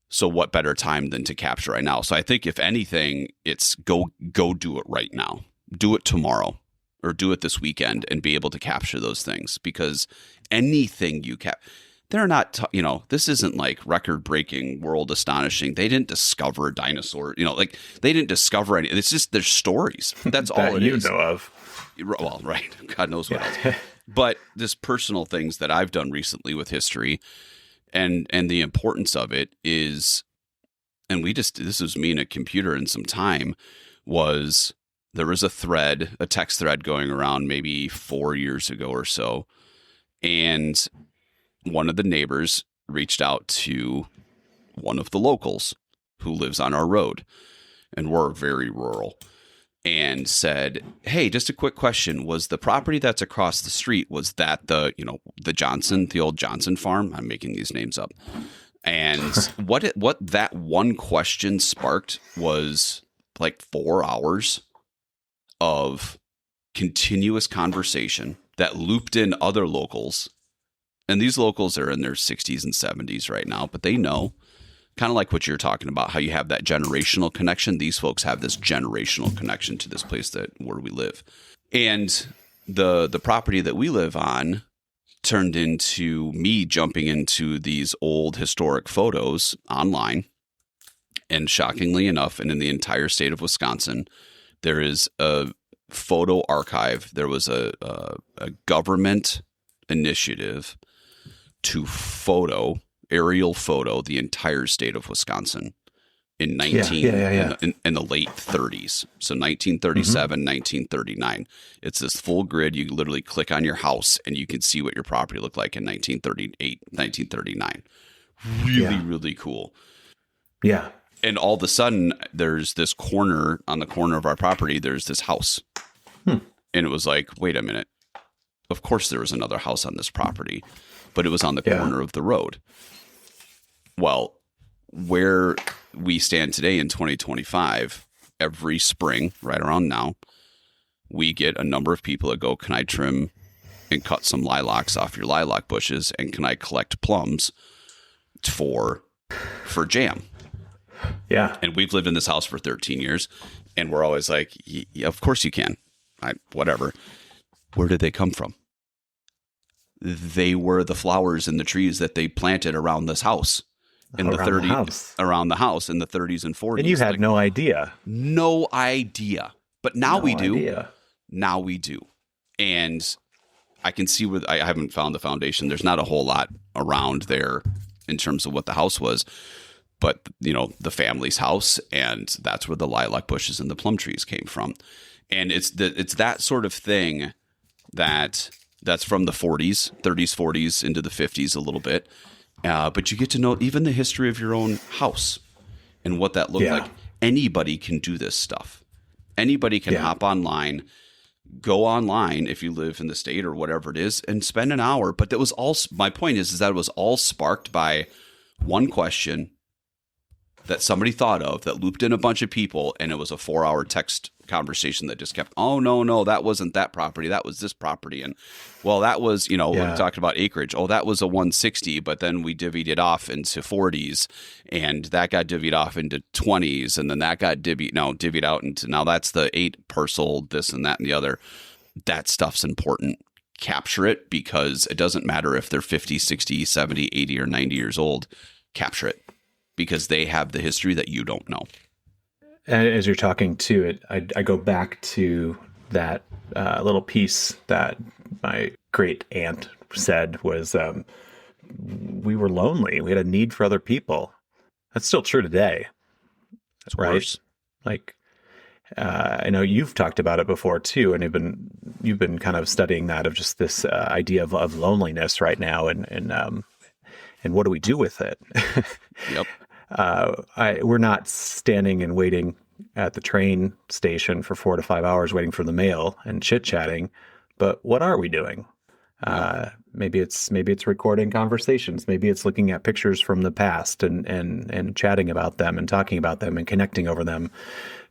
So what better time than to capture right now? So I think if anything, it's go do it right now. Do it tomorrow or do it this weekend and be able to capture those things, because anything you they're not, this isn't like record breaking, world astonishing. They didn't discover dinosaurs, like they didn't discover any. It's just their stories. That's all it is. You know of. Well, right. God knows what else. But this personal things that I've done recently with history and the importance of it is, and this was me and a computer in some time, there was a text thread going around maybe 4 years ago or so. And one of the neighbors reached out to one of the locals who lives on our road, and we're very rural, and said, hey, just a quick question. Was the property that's across the street, was that the old Johnson farm? I'm making these names up. And what that one question sparked was like 4 hours of continuous conversation that looped in other locals. And these locals are in their 60s and 70s right now, but they know, kind of like what you're talking about, how you have that generational connection. These folks have this generational connection to this place where we live. And the property that we live on turned into me jumping into these old historic photos online. And shockingly enough, and in the entire state of Wisconsin, there is a photo archive. There was a government initiative to aerial photo the entire state of Wisconsin in in the late 30s. So 1937, 1939. It's this full grid. You literally click on your house and you can see what your property looked like in 1938, 1939. Really, really cool. Yeah. And all of a sudden, there's this corner on the corner of our property. There's this house. And it was like, wait a minute. Of course, there was another house on this property, but it was on the corner of the road. Well, where we stand today in 2025, every spring, right around now, we get a number of people that go, can I trim and cut some lilacs off your lilac bushes? And can I collect plums for jam? Yeah. And we've lived in this house for 13 years, and we're always like, yeah, of course you can. Whatever. Where did they come from? They were the flowers and the trees that they planted around this house in the 30s, around the house in the 30s and 40s. And you had no idea. No idea. But now we do. Now we do. And I can see I haven't found the foundation. There's not a whole lot around there in terms of what the house was. But, the family's house, and that's where the lilac bushes and the plum trees came from. And it's that sort of thing that's from the 40s, 30s, 40s into the 50s a little bit. But you get to know even the history of your own house and what that looked like. Anybody can do this stuff. Anybody can hop online, go online if you live in the state or whatever it is, and spend an hour. But my point is that it was all sparked by one question that somebody thought of that looped in a bunch of people, and it was a 4-hour text conversation that just kept, oh, no, that wasn't that property. That was this property. And, well, that was, we talked about acreage. Oh, that was a 160, but then we divvied it off into 40s, and that got divvied off into 20s, and then that got divvied out into, now that's the 8 parcel, this and that and the other. That stuff's important. Capture it, because it doesn't matter if they're 50, 60, 70, 80, or 90 years old. Capture it, because they have the history that you don't know. And as you're talking to it, I go back to that little piece that my great aunt said was, we were lonely. We had a need for other people. That's still true today. Of right? Course. Like, I know you've talked about it before too, and you've been kind of studying that, of just this idea of loneliness right now, and what do we do with it? Yep. We're not standing and waiting at the train station for 4 to 5 hours waiting for the mail and chit-chatting, but what are we doing? Maybe it's recording conversations. Maybe it's looking at pictures from the past and chatting about them and talking about them and connecting over them.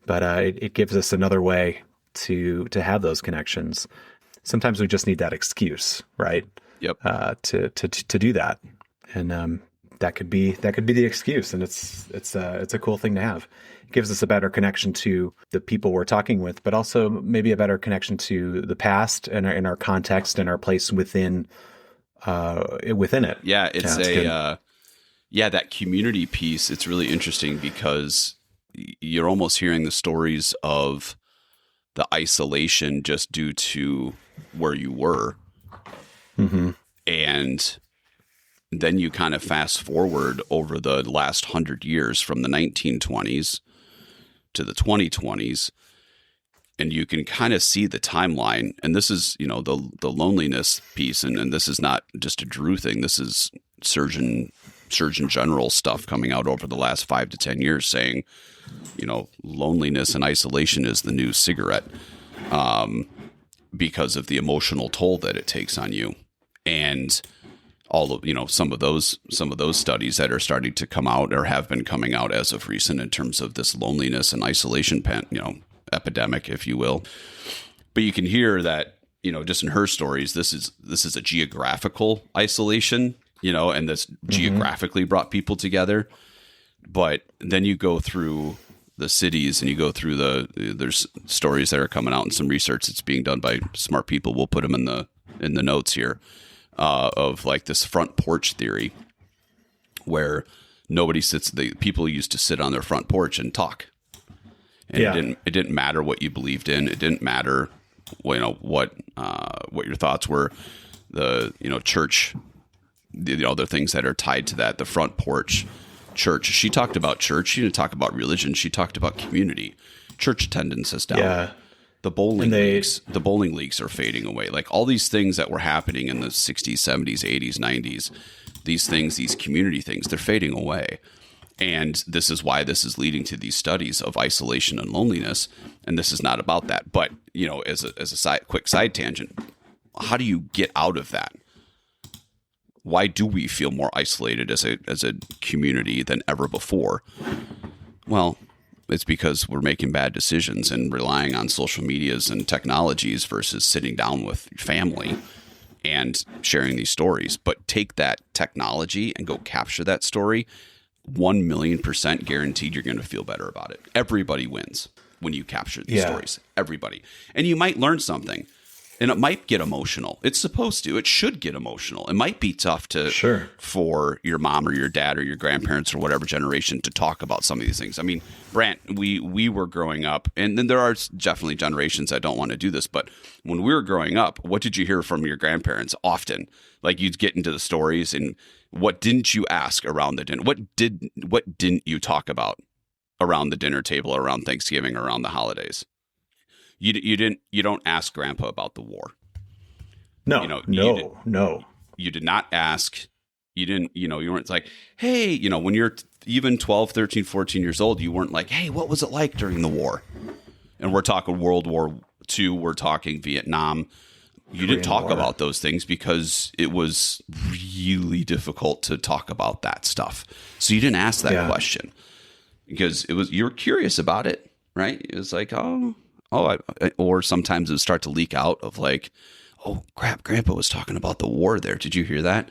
But it gives us another way to have those connections. Sometimes we just need that excuse, right? Yep. To do that. And that could be the excuse, and it's a cool thing to have. It gives us a better connection to the people we're talking with, but also maybe a better connection to the past and our context and our place within it. Yeah, it's that community piece. It's really interesting because you're almost hearing the stories of the isolation just due to where you were, and then you kind of fast forward over the last 100 years from the 1920s to the 2020s, and you can kind of see the timeline. And this is, the loneliness piece. And this is not just a Drew thing. This is Surgeon General stuff coming out over the last 5 to 10 years saying, loneliness and isolation is the new cigarette, because of the emotional toll that it takes on you. And all of some of those studies that are starting to come out or have been coming out as of recent in terms of this loneliness and isolation epidemic, if you will. But you can hear that just in her stories, this is a geographical isolation, and this geographically brought people together. But then you go through the cities and you go through there's stories that are coming out and some research that's being done by smart people. We'll put them in the notes here. Of like this front porch theory, where nobody sits. The people used to sit on their front porch and talk And Yeah. it didn't matter what you believed in. It didn't matter, what your thoughts were. The, church, the other things that are tied to that, the front porch church. She talked about church. She didn't talk about religion. She talked about community. Church attendance is down. Yeah. The bowling leagues are fading away. Like all these things that were happening in the 60s, 70s, 80s, 90s, these community things, they're fading away. And this is why this is leading to these studies of isolation and loneliness. And this is not about that. But, as a quick side tangent, how do you get out of that? Why do we feel more isolated as a community than ever before? Well, it's because we're making bad decisions and relying on social medias and technologies versus sitting down with family and sharing these stories. But take that technology and go capture that story. 1,000,000% guaranteed you're going to feel better about it. Everybody wins when you capture these stories. Everybody. And you might learn something. And it might get emotional. It's supposed to. It should get emotional. It might be tough for your mom or your dad or your grandparents or whatever generation to talk about some of these things. I mean, Brandt, we were growing up, and then there are definitely generations that don't want to do this, but when we were growing up, what did you hear from your grandparents often? Like you'd get into the stories, and what didn't you ask around the dinner? What didn't you talk about around the dinner table, around Thanksgiving, around the holidays? You don't ask Grandpa about the war. No, no. You did not ask. You didn't, you weren't like, hey, when you're even 12, 13, 14 years old, you weren't like, hey, what was it like during the war? And we're talking World War II. We're talking Vietnam. You didn't talk about those things because it was really difficult to talk about that stuff. So you didn't ask that question because you were curious about it, right? It was like, or sometimes it would start to leak out of like, oh crap, Grandpa was talking about the war there. Did you hear that?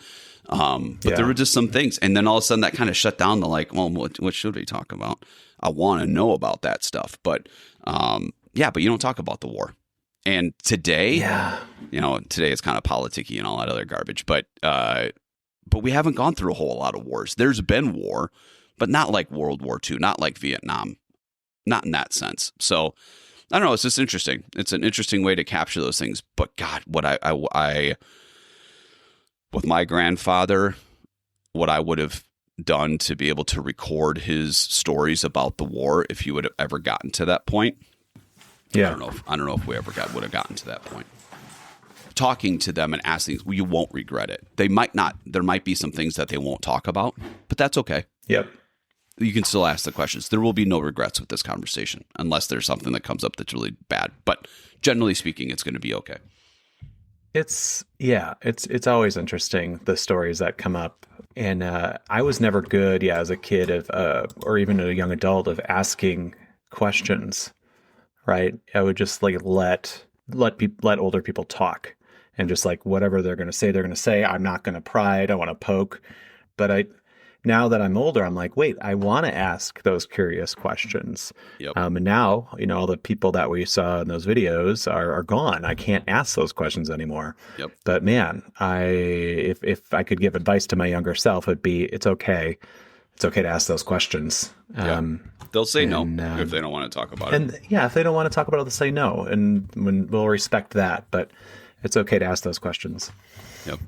But there were just some things. And then all of a sudden that kind of shut down the like, well, what should we talk about? I want to know about that stuff. But but you don't talk about the war. And today, today it's kind of politicky and all that other garbage. But we haven't gone through a whole lot of wars. There's been war, but not like World War II, not like Vietnam, not in that sense. So I don't know. It's just interesting. It's an interesting way to capture those things. But God, what I with my grandfather, what I would have done to be able to record his stories about the war, if you would have ever gotten to that point. Yeah. I don't know if we ever would have gotten to that point. Talking to them and asking, you won't regret it. They might not. There might be some things that they won't talk about, but that's okay. Yep. You can still ask the questions. There will be no regrets with this conversation unless there's something that comes up that's really bad. But generally speaking, it's going to be okay. It's always interesting, the stories that come up. And I was never good, as a kid or even a young adult, of asking questions, right? I would just like let older people talk, and just like whatever they're going to say. I'm not going to pry. I don't want to poke. But now that I'm older, I'm like, wait, I want to ask those curious questions. Yep. And now, all the people that we saw in those videos are gone. I can't ask those questions anymore. Yep. But man, if I could give advice to my younger self, it'd be, it's okay. It's okay to ask those questions. They'll say no if they don't want to talk about it. And if they don't want to talk about it, they'll say no. And we'll respect that. But it's okay to ask those questions. Yep.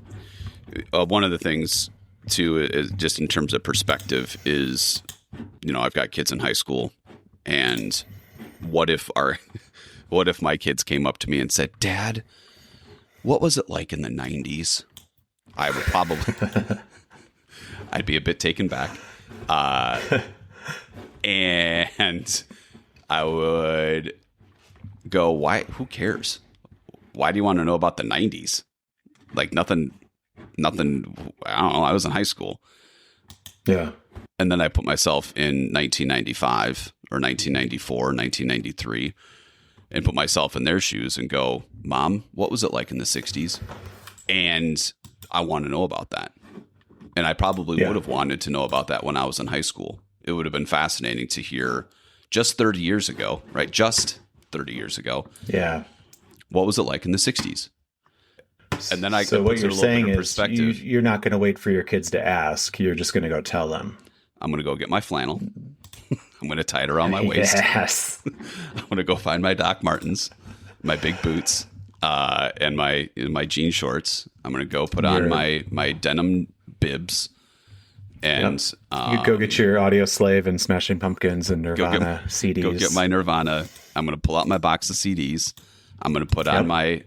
One of the things too, is just in terms of perspective, is I've got kids in high school, and what if my kids came up to me and said, Dad, what was it like in the 90s? I would probably I'd be a bit taken back, and I would go, why? Who cares? Why do you want to know about the 90s? Like nothing, I don't know. I was in high school. Yeah. And then I put myself in 1995 or 1994, 1993, and put myself in their shoes and go, Mom, what was it like in the 60s? And I want to know about that. And I probably would have wanted to know about that when I was in high school. It would have been fascinating to hear just 30 years ago, right? Just 30 years ago. Yeah. What was it like in the 60s? And then so what you're saying is you're not going to wait for your kids to ask. You're just going to go tell them. I'm going to go get my flannel. I'm I'm going to tie it around my waist. Yes. I'm going to go find my Doc Martens, my big boots, and my jean shorts. I'm going to go put on my denim bibs. And you go get your Audio Slave and Smashing Pumpkins and Nirvana CDs. Go get my Nirvana. I'm going to pull out my box of CDs. I'm going to put on my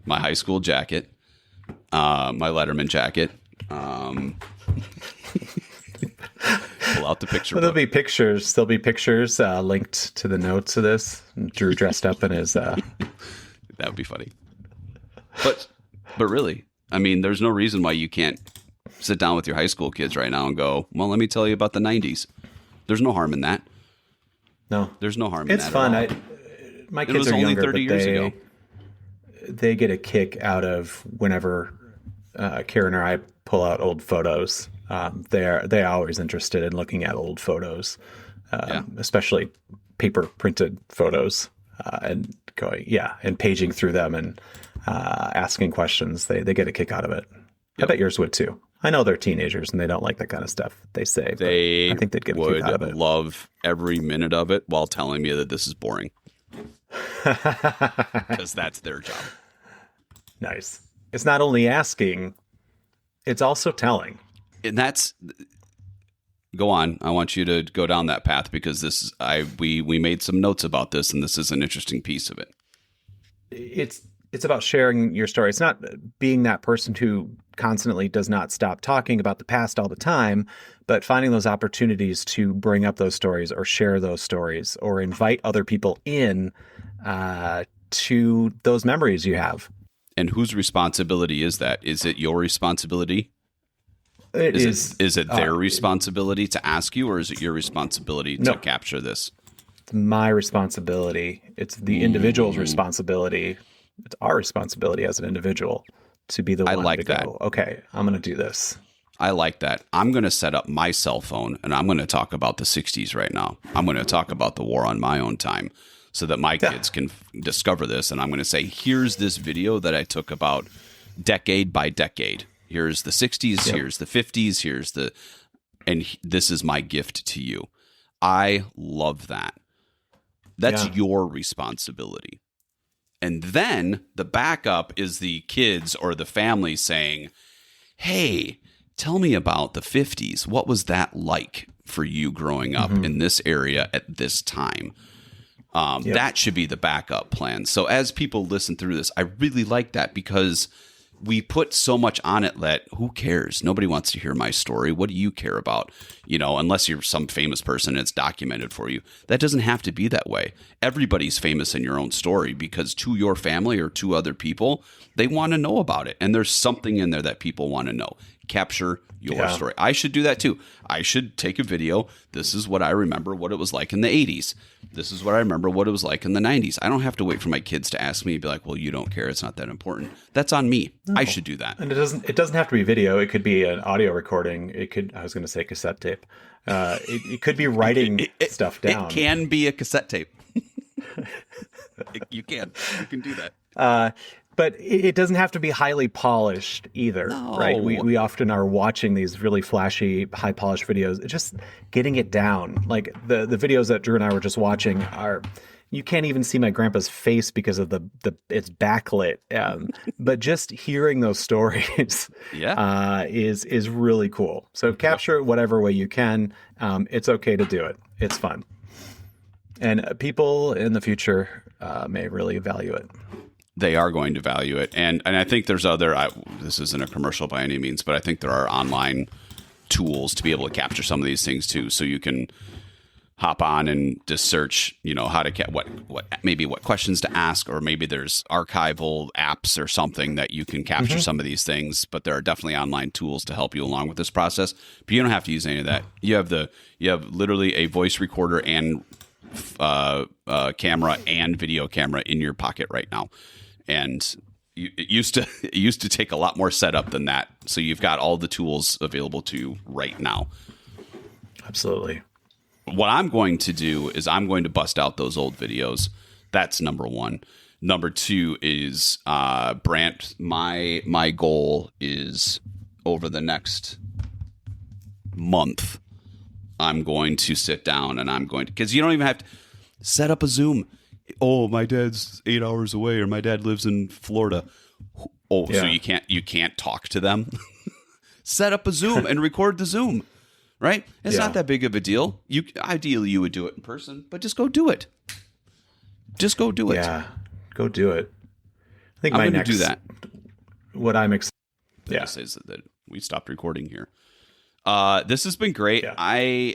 my high school jacket, my Letterman jacket. Pull out the picture. Well, there'll be pictures. There'll be pictures linked to the notes of this. Drew dressed up in his. That would be funny. But really, I mean, there's no reason why you can't sit down with your high school kids right now and go, well, let me tell you about the 90s. There's no harm in that. No, there's no harm in that. It's fun. My kids are younger, 30 years ago. They get a kick out of whenever Karen or I pull out old photos. They're always interested in looking at old photos, especially paper printed photos, and and paging through them and asking questions. They get a kick out of it. Yep. I bet yours would too. I know they're teenagers and they don't like that kind of stuff. They say I think they'd get a kick out of it. Love every minute of it while telling me that this is boring, because that's their job. Nice. It's not only asking, it's also telling. And that's go on. I want you to go down that path, because we made some notes about this, and this is an interesting piece of it. It's about sharing your story. It's not being that person who constantly does not stop talking about the past all the time, but finding those opportunities to bring up those stories or share those stories or invite other people in to those memories you have. And whose responsibility is that? Is it your responsibility? Is it their responsibility to ask you, or is it your responsibility to capture this? It's my responsibility. It's the individual's responsibility. It's our responsibility as an individual to be the one to go, okay, I'm going to do this. I like that. I'm going to set up my cell phone and I'm going to talk about the 60s right now. I'm going to talk about the war on my own time so that my kids can discover this. And I'm going to say, here's this video that I took about decade by decade. Here's the 60s, here's the 50s, and this is my gift to you. I love that. That's your responsibility. And then the backup is the kids or the family saying, hey, tell me about the 50s. What was that like for you growing up in this area at this time? That should be the backup plan. So as people listen through this, I really like that, because we put so much on it that who cares? Nobody wants to hear my story. What do you care about? Unless you're some famous person and it's documented for you. That doesn't have to be that way. Everybody's famous in your own story, because to your family or to other people, they want to know about it. And there's something in there that people want to know. Capture your story. I should do that too. I should take a video. This is what I remember what it was like in the 80s. This is what I remember what it was like in the 90s. I don't have to wait for my kids to ask me and be like, well, you don't care. It's not that important. That's on me. No. I should do that. And it doesn't have to be video. It could be an audio recording. I was going to say cassette tape. It could be writing stuff down. It can be a cassette tape. You can do that. But it doesn't have to be highly polished either, right? We often are watching these really flashy, high polished videos, just getting it down. Like the videos that Drew and I were just watching you can't even see my grandpa's face because of it's backlit. But just hearing those stories is really cool. So capture it whatever way you can. It's okay to do it. It's fun. And people in the future may really value it. They are going to value it. And I think there's this isn't a commercial by any means, but I think there are online tools to be able to capture some of these things too. So you can hop on and just search, how to get what questions to ask, or maybe there's archival apps or something that you can capture some of these things. But there are definitely online tools to help you along with this process. But you don't have to use any of that. You have literally a voice recorder and camera and video camera in your pocket right now. And it used to take a lot more setup than that. So you've got all the tools available to you right now. Absolutely. What I'm going to do is I'm going to bust out those old videos. That's number one. Number two is Brandt. My goal is over the next month I'm going to sit down and I'm going to, because you don't even have to set up a Zoom. Oh, my dad's 8 hours away, or my dad lives in Florida. Oh, so you can't talk to them. Set up a Zoom and record the Zoom, right? It's not that big of a deal. Ideally you would do it in person, but just go do it. Just go do it. Yeah, go do it. I think I'm my going to next do that. What I'm excited. This is that we stopped recording here. This has been great. Yeah.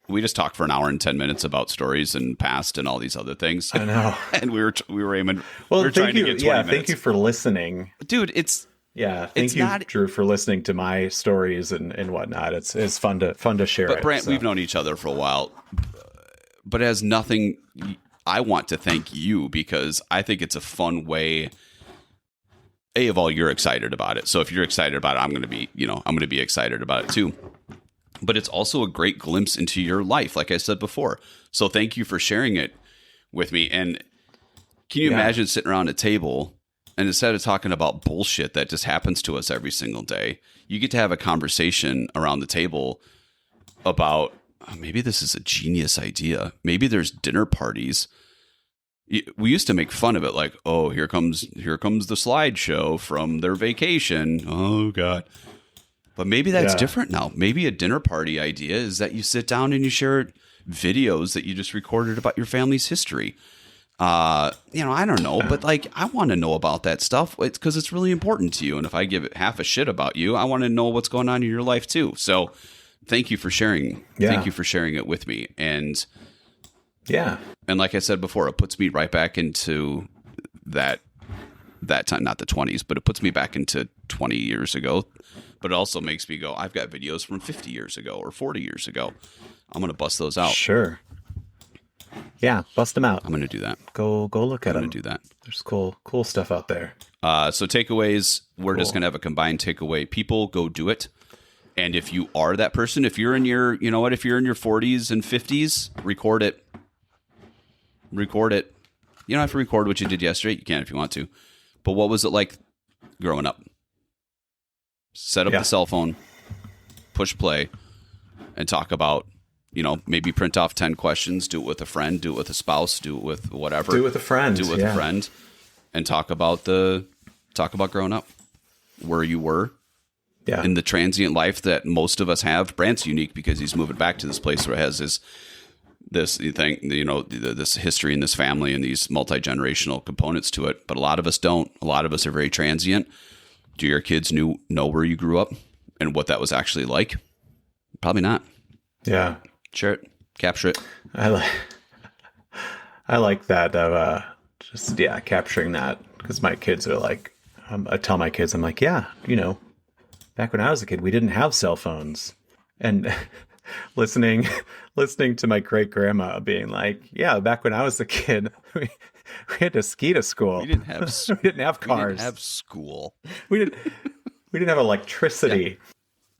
We just talked for an hour and 10 minutes about stories and past and all these other things. I know. And we were aiming. Well, we were trying to get 20 minutes. Thank you for listening, dude. Thank you, Drew, for listening to my stories and whatnot. It's fun to share. But Brandt, we've known each other for a while, but it has nothing. I want to thank you because I think it's a fun way. Of all, you're excited about it. So if you're excited about it, I'm going to be excited about it too. But it's also a great glimpse into your life, like I said before. So thank you for sharing it with me. And can you imagine sitting around a table and instead of talking about bullshit that just happens to us every single day, you get to have a conversation around the table about maybe this is a genius idea. Maybe there's dinner parties. We used to make fun of it, like, oh, here comes the slideshow from their vacation. Oh God. But maybe that's different now. Maybe a dinner party idea is that you sit down and you share videos that you just recorded about your family's history. I don't know, but like, I want to know about that stuff. It's because it's really important to you. And if I give it half a shit about you, I want to know what's going on in your life too. So thank you for sharing. Yeah. Thank you for sharing it with me. And like I said before, it puts me right back into that time, not the 20s, but it puts me back into 20 years ago. But it also makes me go, I've got videos from 50 years ago or 40 years ago. I'm going to bust those out. Sure. Yeah, bust them out. I'm going to do that. Go look at them. I'm going to do that. There's cool stuff out there. So takeaways, we're just going to have a combined takeaway. People, go do it. And if you are that person, if you're in your, if you're in your 40s and 50s, record it. Record it. You don't have to record what you did yesterday. You can if you want to. But what was it like growing up? Set up the cell phone, push play, and talk about, maybe print off 10 questions, do it with a friend, do it with a spouse, do it with whatever. Do it with a friend. Do it with a friend, and talk about growing up, where you were in the transient life that most of us have. Brandt's unique because he's moving back to this place where it has this history and this family and these multi-generational components to it. But a lot of us don't. A lot of us are very transient. Do your kids know where you grew up and what that was actually like? Probably not. Yeah. Share it. Capture it. I like that of capturing that, because my kids are like, I tell my kids, I'm like, back when I was a kid, we didn't have cell phones. And listening to my great grandma being like, back when I was a kid, we had to ski to school. We didn't have we didn't have cars. We didn't have school. We didn't have electricity.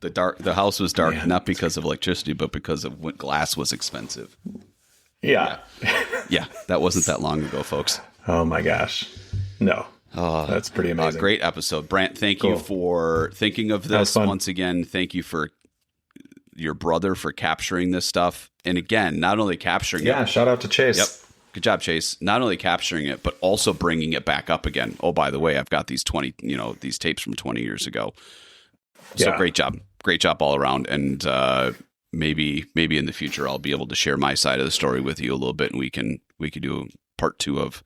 Yeah. The house was dark not because of electricity, but because of when glass was expensive. Yeah. Yeah, that wasn't that long ago, folks. Oh my gosh. No. Oh, that's pretty amazing. Great episode. Brandt, thank you for thinking of this once again. Thank you for your brother for capturing this stuff. And again, not only capturing it. Yeah, shout out to Chase. Yep. Good job, Chase. Not only capturing it, but also bringing it back up again. Oh, by the way, I've got these these tapes from 20 years ago. So great job. Great job all around. And maybe in the future, I'll be able to share my side of the story with you a little bit, and we can do part 2 of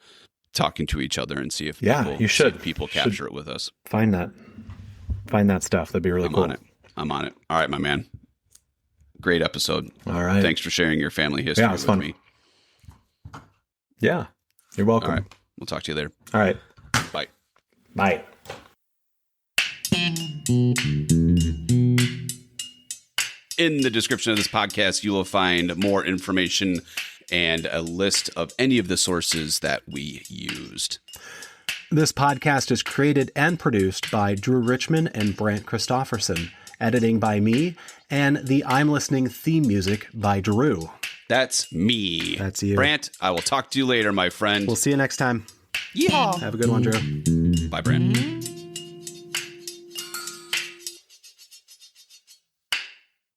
talking to each other and see if people capture it with us. Find that stuff. That'd be really cool. I'm on it. All right, my man. Great episode. All right. Thanks for sharing your family history with me. Yeah. You're welcome. All right. We'll talk to you later. All right. Bye. Bye. In the description of this podcast, you will find more information and a list of any of the sources that we used. This podcast is created and produced by Drew Richmond and Brandt Christofferson. Editing by me, and the I'm Listening theme music by Drew. That's me. That's you. Brandt, I will talk to you later, my friend. We'll see you next time. Yeehaw. Have a good one, Drew. Bye, Brandt.